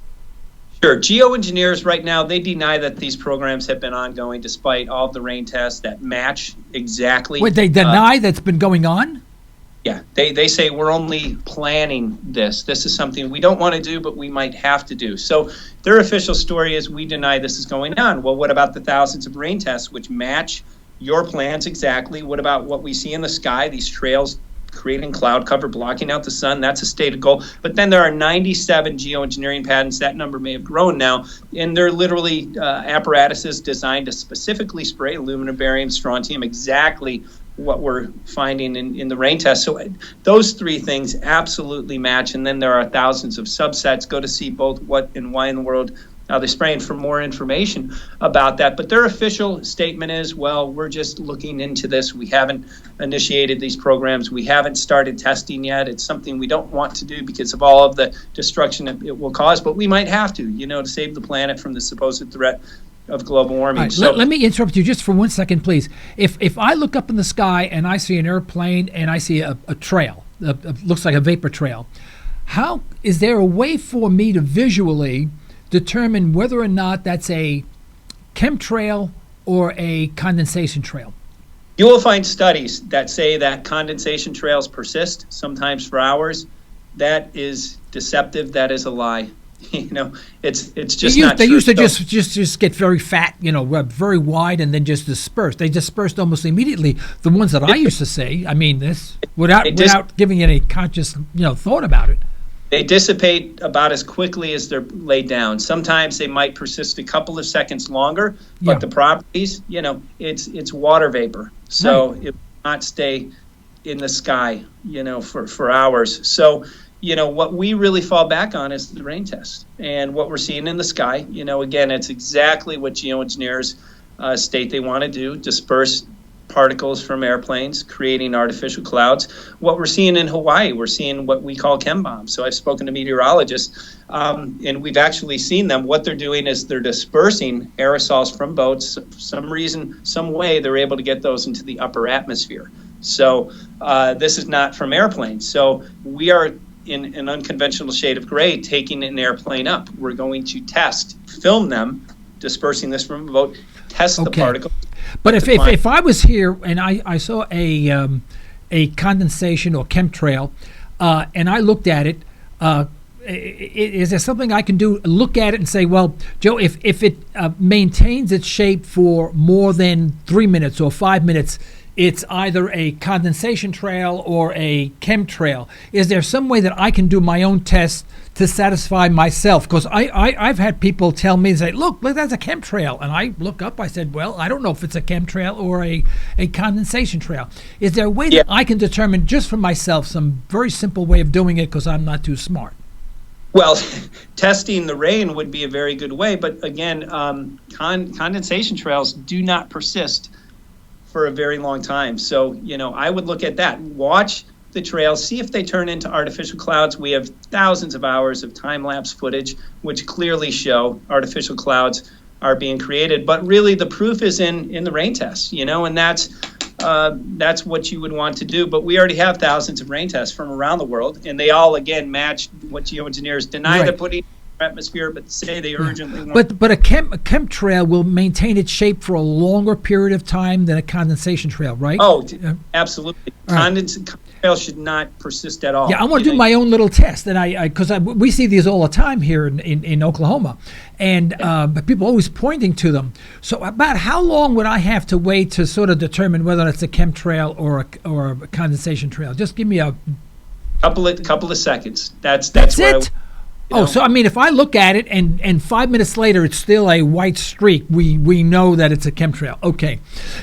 [SPEAKER 4] Sure. Geoengineers right now, they deny that these programs have been ongoing despite all of the rain tests that match exactly.
[SPEAKER 3] Wait, they deny that's been going on?
[SPEAKER 4] Yeah, they say we're only planning this. This is something we don't want to do, but we might have to do. So their official story is we deny this is going on. Well, what about the thousands of rain tests which match your plans exactly? What about what we see in the sky, these trails creating cloud cover, blocking out the sun? That's a stated goal. But then there are 97 geoengineering patents. That number may have grown now. And they're literally apparatuses designed to specifically spray aluminum, barium, strontium, exactly what we're finding in the rain test. So those three things absolutely match. And then there are thousands of subsets. Go to see both What and Why in the World Are They Spraying for more information about that. But their official statement is, well, we're just looking into this. We haven't initiated these programs. We haven't started testing yet. It's something we don't want to do because of all of the destruction it will cause. But we might have to, to save the planet from the supposed threat of global warming.
[SPEAKER 3] Right, so let me interrupt you just for 1 second, please. If I look up in the sky and I see an airplane and I see a trail, looks like a vapor trail, how is there a way for me to visually determine whether or not that's a chemtrail or a condensation trail?
[SPEAKER 4] You will find studies that say that condensation trails persist, sometimes for hours. That is deceptive. That is a lie. It's just not true.
[SPEAKER 3] They used to just get very fat, very wide, and then just disperse. They dispersed almost immediately. The ones that I used to see, I mean, this without giving any conscious, thought about it.
[SPEAKER 4] They dissipate about as quickly as they're laid down. Sometimes they might persist a couple of seconds longer, but the properties, it's water vapor. So it will not stay in the sky, for hours. So, what we really fall back on is the rain test. And what we're seeing in the sky, again, it's exactly what geoengineers state they want to do, disperse particles from airplanes, creating artificial clouds. What we're seeing in Hawaii, we're seeing what we call chem bombs. So I've spoken to meteorologists, and we've actually seen them. What they're doing is they're dispersing aerosols from boats. For some reason, some way, they're able to get those into the upper atmosphere. So this is not from airplanes. So we are in an unconventional shade of gray taking an airplane up. We're going to film them, dispersing this from a boat, test the particles.
[SPEAKER 3] But if I was here and I saw a condensation or chemtrail, and I looked at it, is there something I can do? Look at it and say, well, Joe, if it maintains its shape for more than 3 minutes or 5 minutes, it's either a condensation trail or a chemtrail. Is there some way that I can do my own test to satisfy myself? Because I've had people tell me, say, look, that's a chemtrail. And I look up, I said, well, I don't know if it's a chemtrail or a condensation trail. Is there a way that I can determine just for myself, some very simple way of doing it because I'm not too smart?
[SPEAKER 4] Well, testing the rain would be a very good way. But again, condensation trails do not persist for a very long time. So, I would look at that, watch the trails, see if they turn into artificial clouds. We have thousands of hours of time-lapse footage, which clearly show artificial clouds are being created. But really the proof is in the rain tests, and that's what you would want to do. But we already have thousands of rain tests from around the world, and they all, again, match what geoengineers deny they're putting atmosphere, but say they urgently want.
[SPEAKER 3] But a chemtrail will maintain its shape for a longer period of time than a condensation trail, right?
[SPEAKER 4] Oh, absolutely. Chemtrail should not persist at all.
[SPEAKER 3] Yeah, I want to do my own little test, and because we see these all the time here in Oklahoma, and but people are always pointing to them. So about how long would I have to wait to sort of determine whether it's a chemtrail or a condensation trail? Just give me a
[SPEAKER 4] couple of seconds. That's
[SPEAKER 3] it. So I mean, if I look at it and 5 minutes later it's still a white streak, we know that it's a chemtrail. Okay.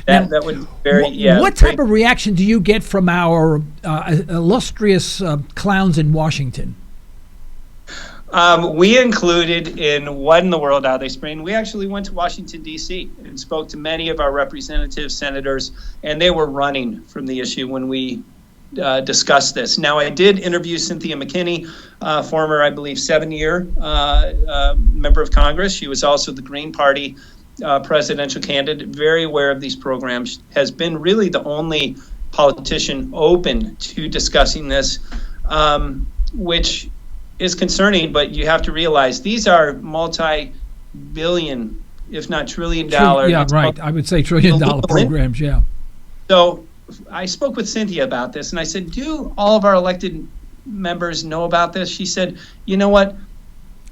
[SPEAKER 4] That would be very
[SPEAKER 3] What type of reaction do you get from our illustrious clowns in Washington?
[SPEAKER 4] We included in What in the World Are They Spraying? We actually went to Washington, D.C. and spoke to many of our representatives, senators, and they were running from the issue when we discuss this. Now, I did interview Cynthia McKinney, former, I believe, 7-year member of Congress. She was also the Green Party presidential candidate, very aware of these programs, has been really the only politician open to discussing this, which is concerning, but you have to realize these are multi-billion, if not trillion-dollar.
[SPEAKER 3] Yeah, right. I would say trillion-dollar programs, yeah.
[SPEAKER 4] So I spoke with Cynthia about this, and I said, do all of our elected members know about this? She said, you know what?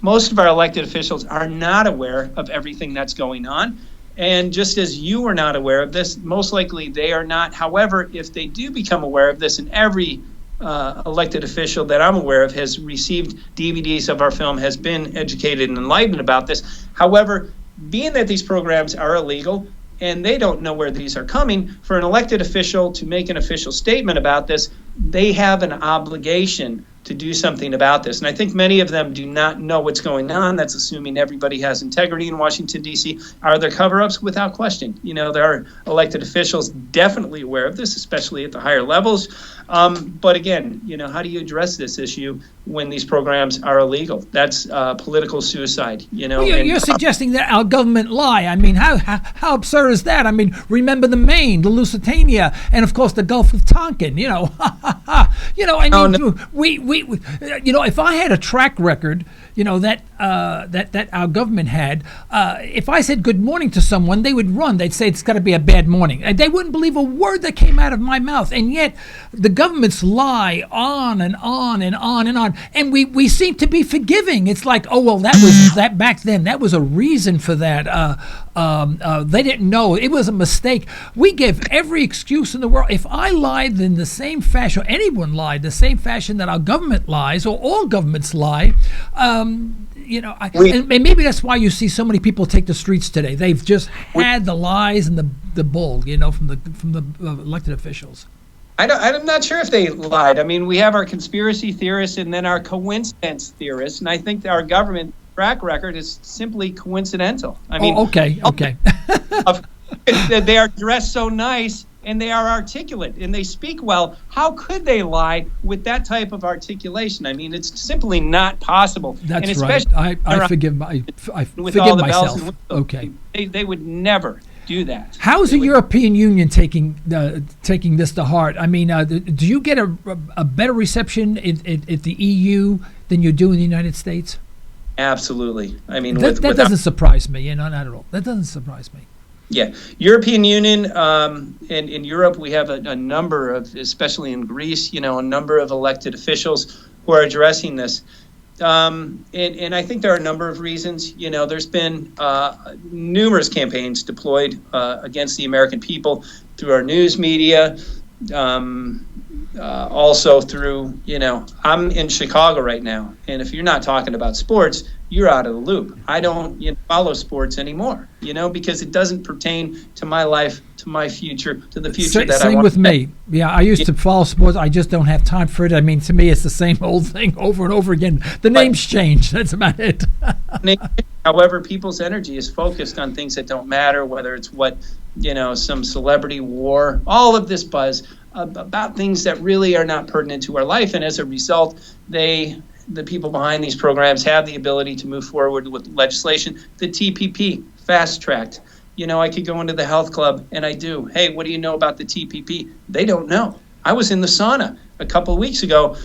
[SPEAKER 4] Most of our elected officials are not aware of everything that's going on. And just as you are not aware of this, most likely they are not. However, if they do become aware of this, and every elected official that I'm aware of has received DVDs of our film, has been educated and enlightened about this. However, being that these programs are illegal, and they don't know where these are coming, for an elected official to make an official statement about this, they have an obligation to do something about this. And I think many of them do not know what's going on. That's assuming everybody has integrity in Washington, D.C. Are there cover-ups? Without question. There are elected officials definitely aware of this, especially at the higher levels. But again, how do you address this issue when these programs are illegal? That's political suicide.
[SPEAKER 3] Well, you're suggesting that our government lie. I mean, how absurd is that? I mean, remember the Maine, the Lusitania, and of course the Gulf of Tonkin. We if I had a track record, that that our government had, if I said good morning to someone, they would run. They'd say it's got to be a bad morning. And they wouldn't believe a word that came out of my mouth. And yet the governments lie on and on and on and on. And we seem to be forgiving. It's like, oh, well, that was that back then. That was a reason for that. They didn't know. It was a mistake. We give every excuse in the world. If I lied in the same fashion, or anyone lied the same fashion that our government lies, or all governments lie, and maybe that's why you see so many people take the streets today. They've just had the lies and the bull, from the elected officials.
[SPEAKER 4] I'm not sure if they lied. I mean, we have our conspiracy theorists and then our coincidence theorists, and I think that our government track record is simply coincidental. I mean,
[SPEAKER 3] okay.
[SPEAKER 4] They are dressed so nice and they are articulate and they speak well. How could they lie with that type of articulation? I mean, it's simply not possible.
[SPEAKER 3] That's right. I forgive myself. Okay.
[SPEAKER 4] They would never do that.
[SPEAKER 3] How is the European Union taking this to heart? I mean, do you get a better reception at the EU than you do in the United States?
[SPEAKER 4] Absolutely. I mean,
[SPEAKER 3] that doesn't surprise me. Not at all. That doesn't surprise me.
[SPEAKER 4] Yeah, European Union, in Europe, we have a number of, especially in Greece, a number of elected officials who are addressing this. And I think there are a number of reasons. There's been numerous campaigns deployed against the American people through our news media, also through, I'm in Chicago right now. And if you're not talking about sports, you're out of the loop. I don't follow sports anymore, because it doesn't pertain to my life, to my future, to the future that I want.
[SPEAKER 3] Same with me. Yeah, I used to follow sports. I just don't have time for it. I mean, to me, it's the same old thing over and over again. The names change. That's about it.
[SPEAKER 4] However, people's energy is focused on things that don't matter, whether it's some celebrity war, all of this buzz about things that really are not pertinent to our life. And as a result, the people behind these programs have the ability to move forward with legislation. The TPP, fast-tracked. I could go into the health club, and I do. Hey, what do you know about the TPP? They don't know. I was in the sauna a couple of weeks ago,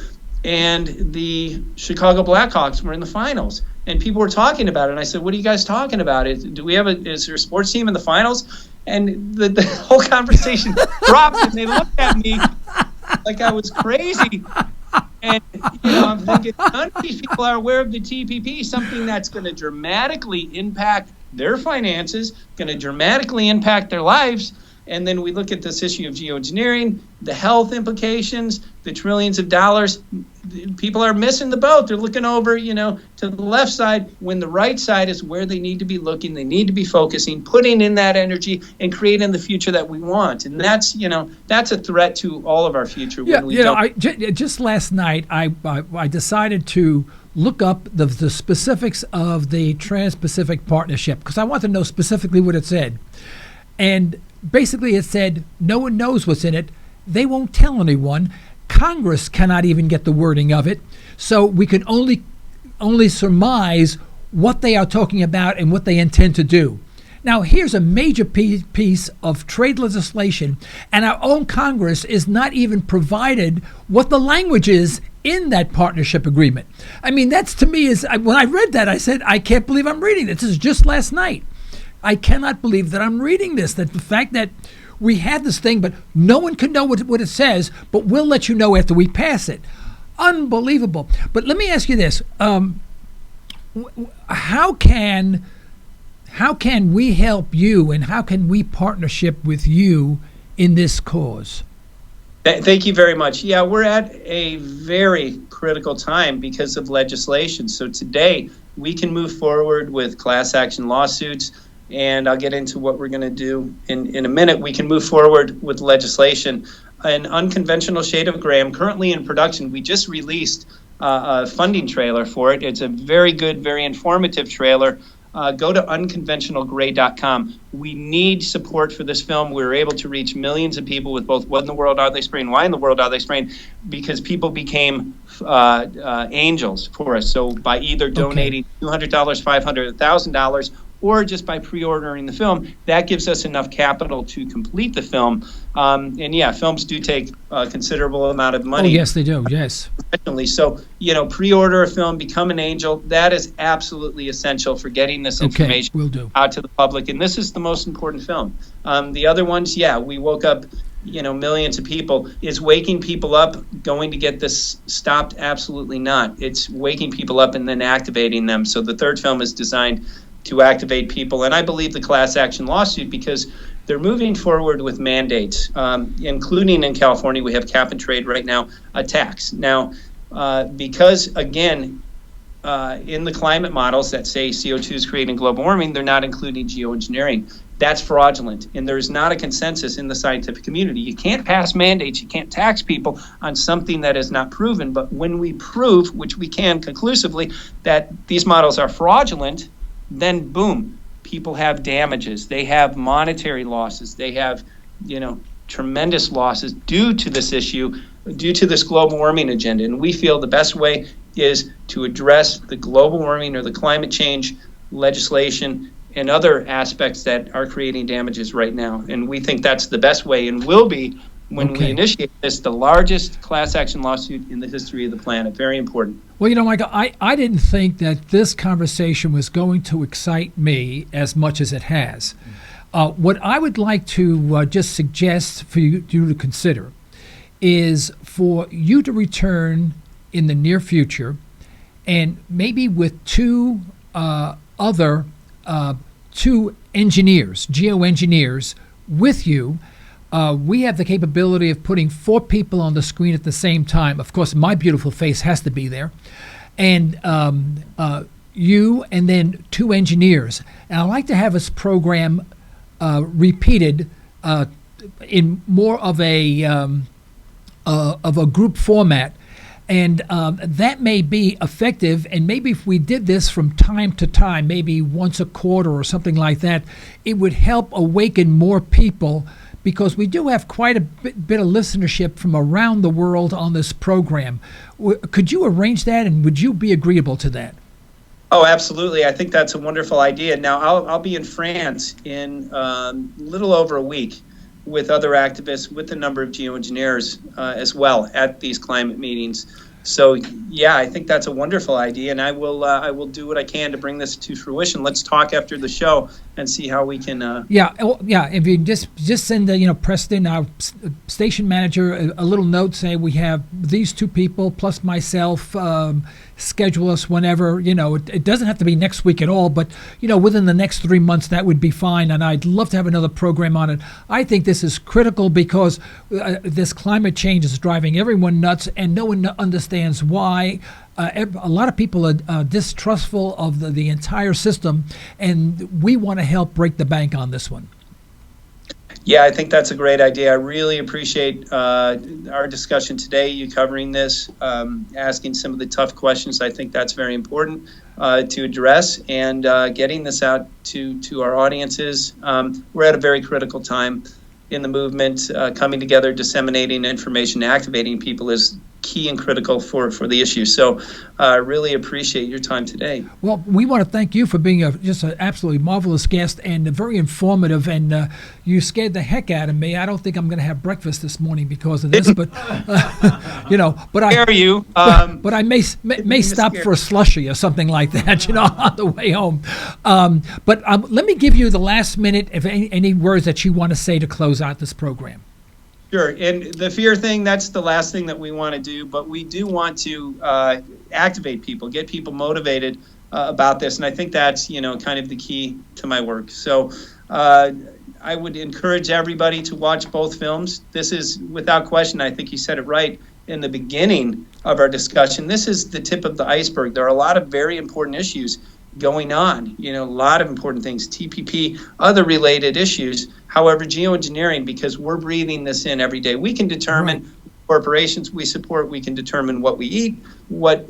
[SPEAKER 4] and the Chicago Blackhawks were in the finals, and people were talking about it. And I said, what are you guys talking about? Is there a sports team in the finals? And the whole conversation dropped, and they looked at me like I was crazy. And, I'm thinking, none of these people are aware of the TPP, something that's going to dramatically impact their finances, going to dramatically impact their lives. And then we look at this issue of geoengineering, the health implications, the trillions of dollars. People are missing the boat. They're looking over, to the left side, when the right side is where they need to be looking. They need to be focusing, putting in that energy and creating the future that we want. And that's a threat to all of our future.
[SPEAKER 3] Just last night, I decided to look up the specifics of the Trans-Pacific Partnership because I want to know specifically what it said. And basically it said no one knows what's in it. They won't tell anyone. Congress cannot even get the wording of it. So we can only surmise what they are talking about and what they intend to do. Now, here's a major piece of trade legislation, and our own Congress is not even provided what the language is in that partnership agreement. I mean, that's to me when I read that, I said, I can't believe I'm reading this. This is just last night. I cannot believe that I'm reading this, that the fact that we had this thing, but no one can know what it says, but we'll let you know after we pass it. Unbelievable. But let me ask you this. How can we help you, and how can we partnership with you in this cause?
[SPEAKER 4] Thank you very much. Yeah, we're at a very critical time because of legislation. So today we can move forward with class action lawsuits, and I'll get into what we're going to do in a minute. We can move forward with legislation. An unconventional shade of gray, currently in production. We just released a funding trailer for it. It's a very good, very informative trailer. Go to unconventionalgray.com. We need support for this film. We were able to reach millions of people with both What in the World Are They Spraying? Why in the World Are They Spraying? Because people became angels for us. So by either donating $200, $500, $1,000, or just by pre-ordering the film, that gives us enough capital to complete the film. And yeah, films do take a considerable amount of money.
[SPEAKER 3] Oh, yes, they do. Yes.
[SPEAKER 4] So, pre-order a film, become an angel. That is absolutely essential for getting this information out to the public. And this is the most important film. The other ones, we woke up, millions of people. Is waking people up going to get this stopped? Absolutely not. It's waking people up and then activating them. So the third film is designed to activate people. And I believe the class action lawsuit, because they're moving forward with mandates, including in California, we have cap and trade right now, a tax. Now, because, again, in the climate models that say CO2 is creating global warming, they're not including geoengineering. That's fraudulent, and there's not a consensus in the scientific community. You can't pass mandates, you can't tax people on something that is not proven, but when we prove, which we can conclusively, that these models are fraudulent, then boom, people have damages. They have monetary losses. They have, tremendous losses due to this issue, due to this global warming agenda. And we feel the best way is to address the global warming or the climate change legislation and other aspects that are creating damages right now. And we think that's the best way, and will be, when we initiate this, the largest class action lawsuit in the history of the planet. Very important.
[SPEAKER 3] Well, Michael, I didn't think that this conversation was going to excite me as much as it has. What I would like to just suggest for you to consider is for you to return in the near future, and maybe with two engineers, geoengineers, with you. We have the capability of putting 4 people on the screen at the same time. Of course, my beautiful face has to be there. And you and then 2 engineers. And I'd like to have this program repeated in more of a group format. And that may be effective, and maybe if we did this from time to time, maybe once a quarter or something like that, it would help awaken more people, because we do have quite a bit of listenership from around the world on this program. Could you arrange that, and would you be agreeable to that?
[SPEAKER 4] Oh, absolutely. I think that's a wonderful idea. Now, I'll be in France in a little over a week with other activists, with a number of geoengineers as well at these climate meetings. So, yeah, I think that's a wonderful idea, and I will do what I can to bring this to fruition. Let's talk after the show and see how we can.
[SPEAKER 3] If you just send Preston, our station manager, a little note saying we have these 2 people plus myself. Schedule us whenever. It doesn't have to be next week at all, but within the next 3 months, that would be fine. And I'd love to have another program on it. I think this is critical, because this climate change is driving everyone nuts, and no one understands why. A lot of people are distrustful of the entire system, and we want to help break the bank on this one.
[SPEAKER 4] Yeah, I think that's a great idea. I really appreciate our discussion today, you covering this, asking some of the tough questions. I think that's very important to address, and getting this out to our audiences. We're at a very critical time in the movement. Coming together, disseminating information, activating people is key and critical for the issue. So I really appreciate your time today.
[SPEAKER 3] Well, we want to thank you for being just an absolutely marvelous guest, and very informative, and you scared the heck out of me. I don't think I'm going to have breakfast this morning because of this, but but I may stop for a slushie or something like that, on the way home. But let me give you the last minute, if any words that you want to say to close out this program.
[SPEAKER 4] Sure. And the fear thing, that's the last thing that we want to do. But we do want to activate people, get people motivated about this. And I think that's, kind of the key to my work. So I would encourage everybody to watch both films. This is, without question, I think you said it right in the beginning of our discussion, this is the tip of the iceberg. There are a lot of very important issues going on, a lot of important things, TPP, other related issues. However, geoengineering, because we're breathing this in every day, we can determine corporations we support, we can determine what we eat, what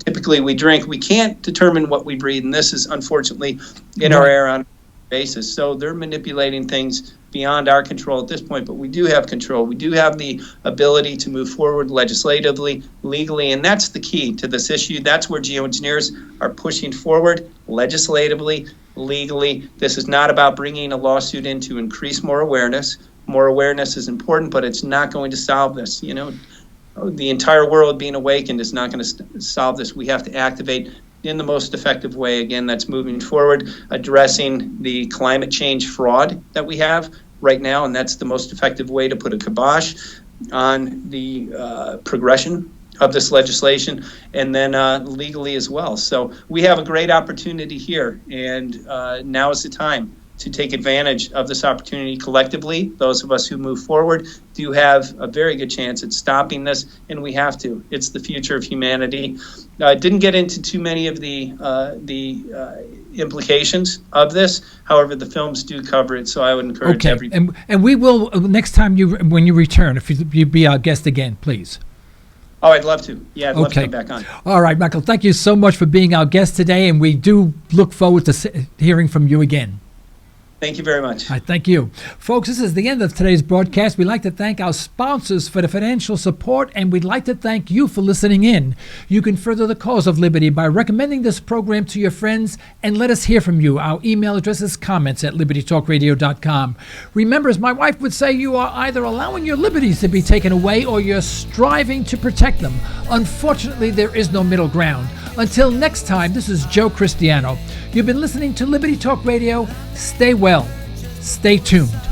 [SPEAKER 4] typically we drink. We can't determine what we breathe, and this is unfortunately in our air on a basis. So they're manipulating things beyond our control at this point, but we do have control. We do have the ability to move forward legislatively, legally, and that's the key to this issue. That's where geoengineers are pushing forward legislatively, legally. This is not about bringing a lawsuit in to increase more awareness. More awareness is important, but it's not going to solve this. The entire world being awakened is not going to solve this. We have to activate in the most effective way. Again, that's moving forward, addressing the climate change fraud that we have right now, and that's the most effective way to put a kibosh on the progression of this legislation, and then legally as well. So we have a great opportunity here, and now is the time to take advantage of this opportunity collectively. Those of us who move forward do have a very good chance at stopping this, and we have to. It's the future of humanity. Didn't get into too many of the implications of this. However, the films do cover it, so I would encourage everyone.
[SPEAKER 3] And we will, next time when you return, if you be our guest again, please.
[SPEAKER 4] Oh, I'd love to. Yeah, I'd love to come back on.
[SPEAKER 3] All right, Michael, thank you so much for being our guest today, and we do look forward to hearing from you again.
[SPEAKER 4] Thank you very much.
[SPEAKER 3] All right, thank you. Folks, this is the end of today's broadcast. We'd like to thank our sponsors for the financial support, and we'd like to thank you for listening in. You can further the cause of liberty by recommending this program to your friends, and let us hear from you. Our email address is comments@libertytalkradio.com. Remember, as my wife would say, you are either allowing your liberties to be taken away or you're striving to protect them. Unfortunately, there is no middle ground. Until next time, this is Joe Cristiano. You've been listening to Liberty Talk Radio. Stay well. Stay tuned.